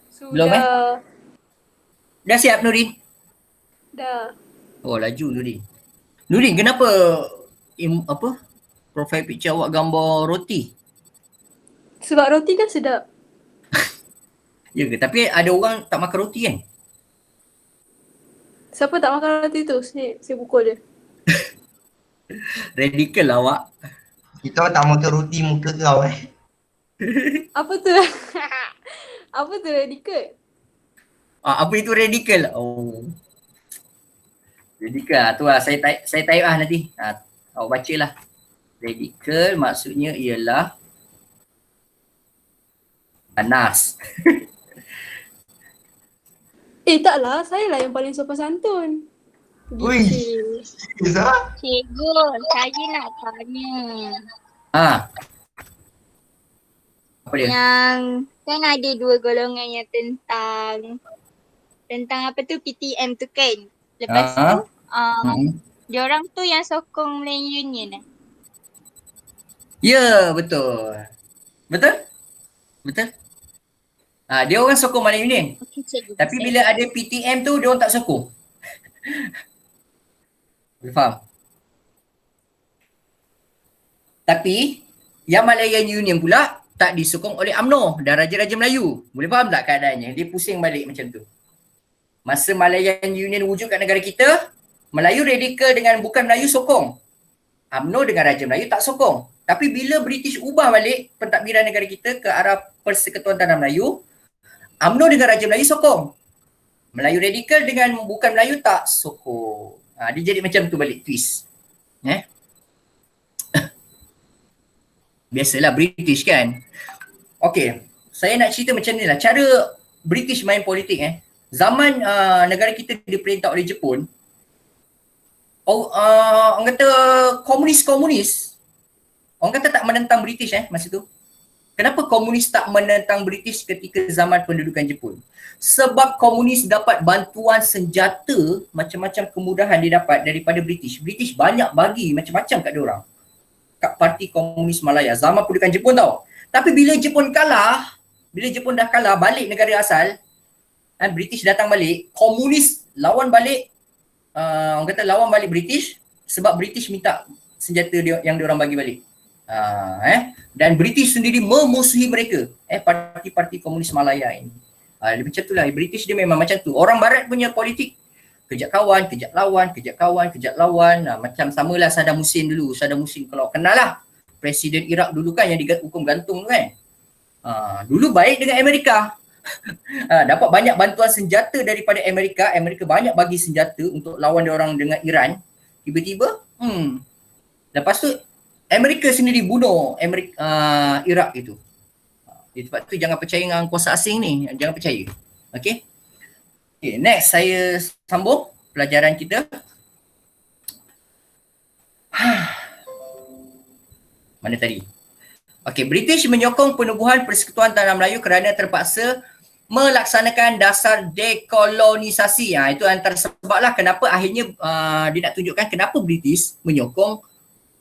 Sudah. Belum Dah siap Nurin? Dah. Oh laju Nurin. Nurin kenapa profile picture awak gambar roti? Sebab roti kan sedap. Ya ke? Tapi ada orang tak makan roti kan? Siapa tak makan roti tu? Saya pukul dia. Radikal lah awak. Kita orang tak makan roti muka kau Apa tu? Apa tu radikal? Apa itu radikal? Oh. Radikal tu lah. Saya type lah nanti. Awak baca lah. Radikal maksudnya ialah panas. Taklah. Saya lah yang paling sopan santun. Ui. Bisa? Cikgu, saya nak tanya. Apa dia? Yang kan ada 2 golongan yang tentang apa tu PTM tu kan. Lepas tu diorang tu yang sokong Melayu Union Ya, betul. Betul? Dia orang sokong Melayu Union. Okey cikgu. Tapi bila ada PTM tu, dia orang tak sokong. Boleh faham? Tapi yang Malayan Union pula tak disokong oleh UMNO dan Raja-Raja Melayu. Boleh faham tak keadaannya? Dia pusing balik macam tu. Masa Malayan Union wujud kat negara kita, Melayu radikal dengan bukan Melayu sokong. UMNO dengan Raja Melayu tak sokong. Tapi bila British ubah balik pentadbiran negara kita ke arah Persekutuan Tanah Melayu, UMNO dengan Raja Melayu sokong. Melayu radikal dengan bukan Melayu tak sokong. Dia jadi macam tu balik twist. Biasalah British kan. Okay, saya nak cerita macam ni lah. Cara British main politik Zaman negara kita diperintah oleh Jepun, orang kata komunis, orang kata tak menentang British masa tu. Kenapa komunis tak menentang British ketika zaman pendudukan Jepun? Sebab komunis dapat bantuan senjata, macam-macam kemudahan dia dapat daripada British. British banyak bagi macam-macam kat diorang. Kat Parti Komunis Malaya zaman pendudukan Jepun tau. Tapi bila Jepun dah kalah balik negara asal, British datang balik, komunis lawan balik, orang kata lawan balik British sebab British minta senjata yang diorang bagi balik. Dan British sendiri memusuhi mereka, parti-parti Komunis Malaya ini. Macam tu lah, British dia memang macam tu. Orang barat punya politik kejap kawan, kejap lawan, kejap kawan, kejap lawan. Macam samalah Saddam Hussein dulu. Saddam Hussein kalau kenal lah, Presiden Iraq dulu kan yang dihukum gantung tu kan. Dulu baik dengan Amerika. Dapat banyak bantuan senjata daripada Amerika. Amerika banyak bagi senjata untuk lawan dia orang dengan Iran. Tiba-tiba, lepas tu Amerika sendiri bunuh Iraq itu. Sebab tu jangan percaya dengan kuasa asing ni. Jangan percaya. Okay, next saya sambung pelajaran kita. Mana tadi? Okay, British menyokong penubuhan Persekutuan Tanah Melayu kerana terpaksa melaksanakan dasar dekolonisasi. Itu antara sebablah kenapa akhirnya dia nak tunjukkan kenapa British menyokong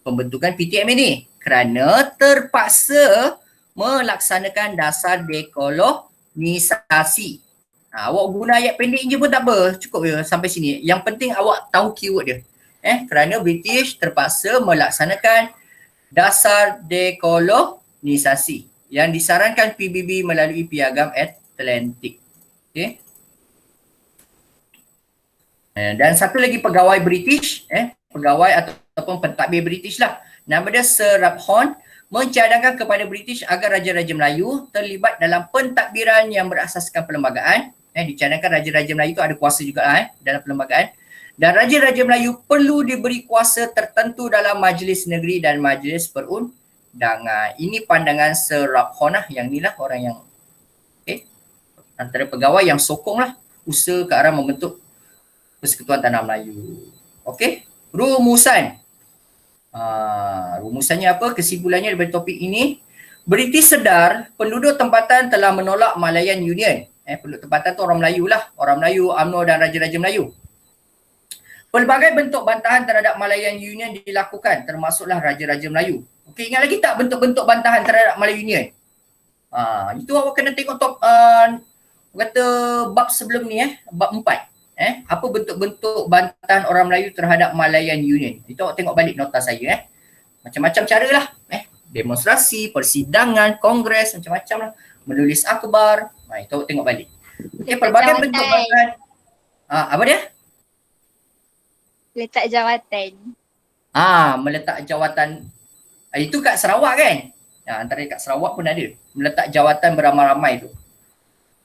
pembentukan PTM ini. Kerana terpaksa melaksanakan dasar dekolonisasi. Awak guna ayat pendek je pun tak apa. Cukup je sampai sini. Yang penting awak tahu keyword dia. Kerana British terpaksa melaksanakan dasar dekolonisasi yang disarankan PBB melalui Piagam Atlantik. Okay. Dan satu lagi pegawai British, pegawai ataupun pentadbir British lah, nama dia Sir Rabhorn, mencadangkan kepada British agar Raja-Raja Melayu terlibat dalam pentadbiran yang berasaskan perlembagaan. Dicadangkan Raja-Raja Melayu tu ada kuasa juga dalam perlembagaan. Dan Raja-Raja Melayu perlu diberi kuasa tertentu dalam Majlis Negeri dan Majlis Perundangan. Ini pandangan Sir Rabhorn lah. Yang ni lah orang yang antara pegawai yang sokong lah usaha ke arah membentuk Persekutuan Tanah Melayu. Okey, rumusan. Rumusannya apa? Kesimpulannya daripada topik ini, British sedar penduduk tempatan telah menolak Malayan Union. Penduduk tempatan tu orang Melayu lah. Orang Melayu, UMNO dan Raja-Raja Melayu. Pelbagai bentuk bantahan terhadap Malayan Union dilakukan, termasuklah Raja-Raja Melayu. Okey, ingat lagi tak bentuk-bentuk bantahan terhadap Malayan Union? Itu awak kena tengok kata bab sebelum ni, bab 4. Apa bentuk-bentuk bantahan orang Melayu terhadap Malayan Union. Itu awak tengok balik nota saya. Macam-macam cara lah. demonstrasi, persidangan, kongres, macam-macam lah. Menulis akhbar. Itu tengok balik. Pelbagai Jawatan. bentuk bantahan. Apa dia? Letak jawatan. Meletak jawatan. Itu kat Sarawak kan? Antara kat Sarawak pun ada. Meletak jawatan beramai-ramai tu.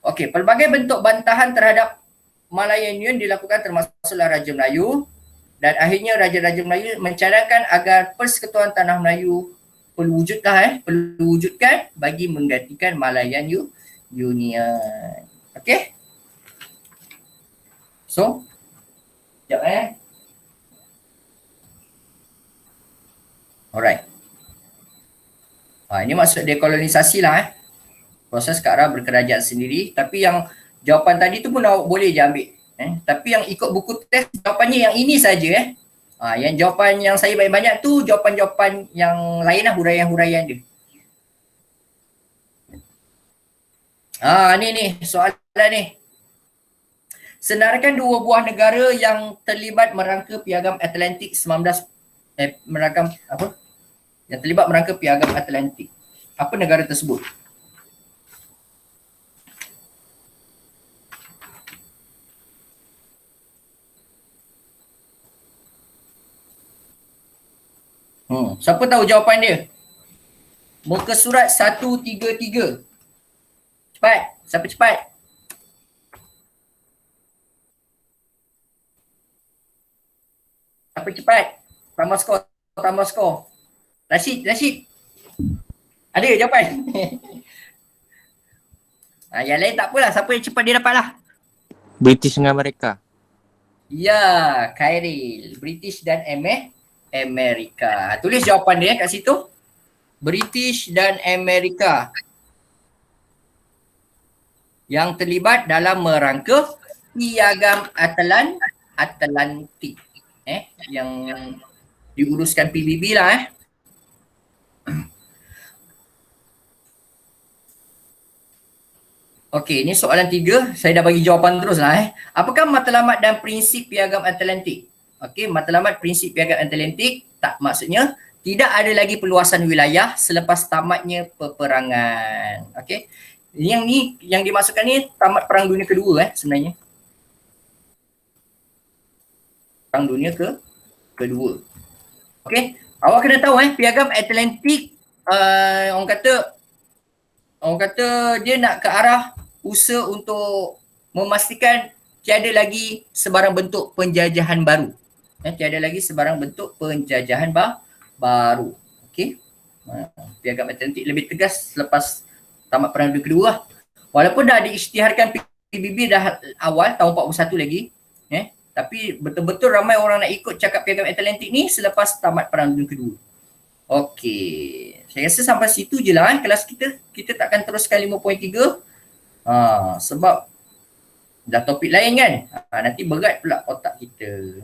Okey, pelbagai bentuk bantahan terhadap Malayan dilakukan termasuklah Raja Melayu, dan akhirnya Raja-Raja Melayu mencadangkan agar Persekutuan Tanah Melayu perlu wujudkan bagi menggantikan Malayan Union. Okey? So, sekejap Alright. Ini maksud dekolonisasi lah proses ke arah berkerajaan sendiri, tapi yang jawapan tadi tu pun boleh je ambil. Tapi yang ikut buku test jawapannya yang ini saja yang jawapan yang saya banyak-banyak tu jawapan-jawapan yang lain lah, huraian-huraian dia. Ni soalan ni. Senaraikan dua buah negara yang terlibat merangka Piagam Atlantik 19 yang terlibat merangka Piagam Atlantik. Apa negara tersebut? Siapa tahu jawapan dia? Muka surat 133. Cepat. Siapa cepat? Siapa cepat? Tambah skor. Rashid. Ada jawapan? Yang lain tak apalah. Siapa yang cepat dia dapat lah. British dengan Amerika. Ya, Khairil. British dan Amerika. Tulis jawapan dia kat situ. British dan Amerika yang terlibat dalam merangka Piagam Atlantik. Yang diuruskan PBB lah. Okey, ini soalan 3. Saya dah bagi jawapan terus lah. Apakah matlamat dan prinsip Piagam Atlantik? Okey, matlamat prinsip Piagam Atlantik maksudnya tidak ada lagi perluasan wilayah selepas tamatnya peperangan. Okey. Yang dimaksudkan ni tamat Perang Dunia Kedua sebenarnya. Perang Dunia Kedua. Okey. Awak kena tahu Piagam Atlantik orang kata dia nak ke arah usaha untuk memastikan tiada lagi sebarang bentuk penjajahan baru. Tiada lagi sebarang bentuk penjajahan baru. Okey. Piagam Atlantik lebih tegas selepas tamat Perang Dunia Kedua. Walaupun dah diisytiharkan PBB dah awal tahun 41 lagi. Tapi betul-betul ramai orang nak ikut cakap Piagam Atlantik ni selepas tamat Perang Dunia Kedua. Okey. Saya rasa sampai situ je lah kelas kita. Kita takkan teruskan 5.3. Sebab dah topik lain kan. Nanti berat pula otak kita.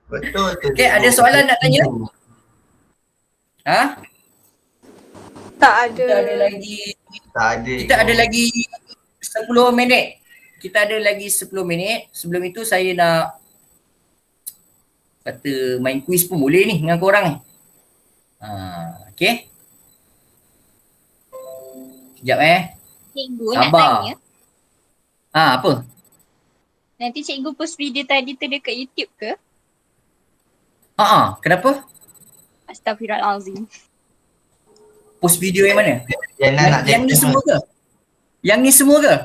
Betul. Okey, ada soalan nak tanya? Tak ada. Kita ada lagi 10 minit. Kita ada lagi 10 minit. Sebelum itu saya nak kata main kuis pun boleh ni dengan korang ni. Okey. Sekejap Cikgu nak Sabar. tanya. Apa? Nanti cikgu post video tadi tu dekat YouTube ke? Kenapa? Astaghfirullahalazim. Post video yang mana? Yang ni semua ke? Yang ni semua ke?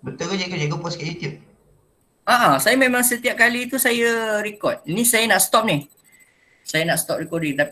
Betul ke cikgu post kat YouTube? Saya memang setiap kali tu saya record. Ni saya nak stop ni. Saya nak stop recording tapi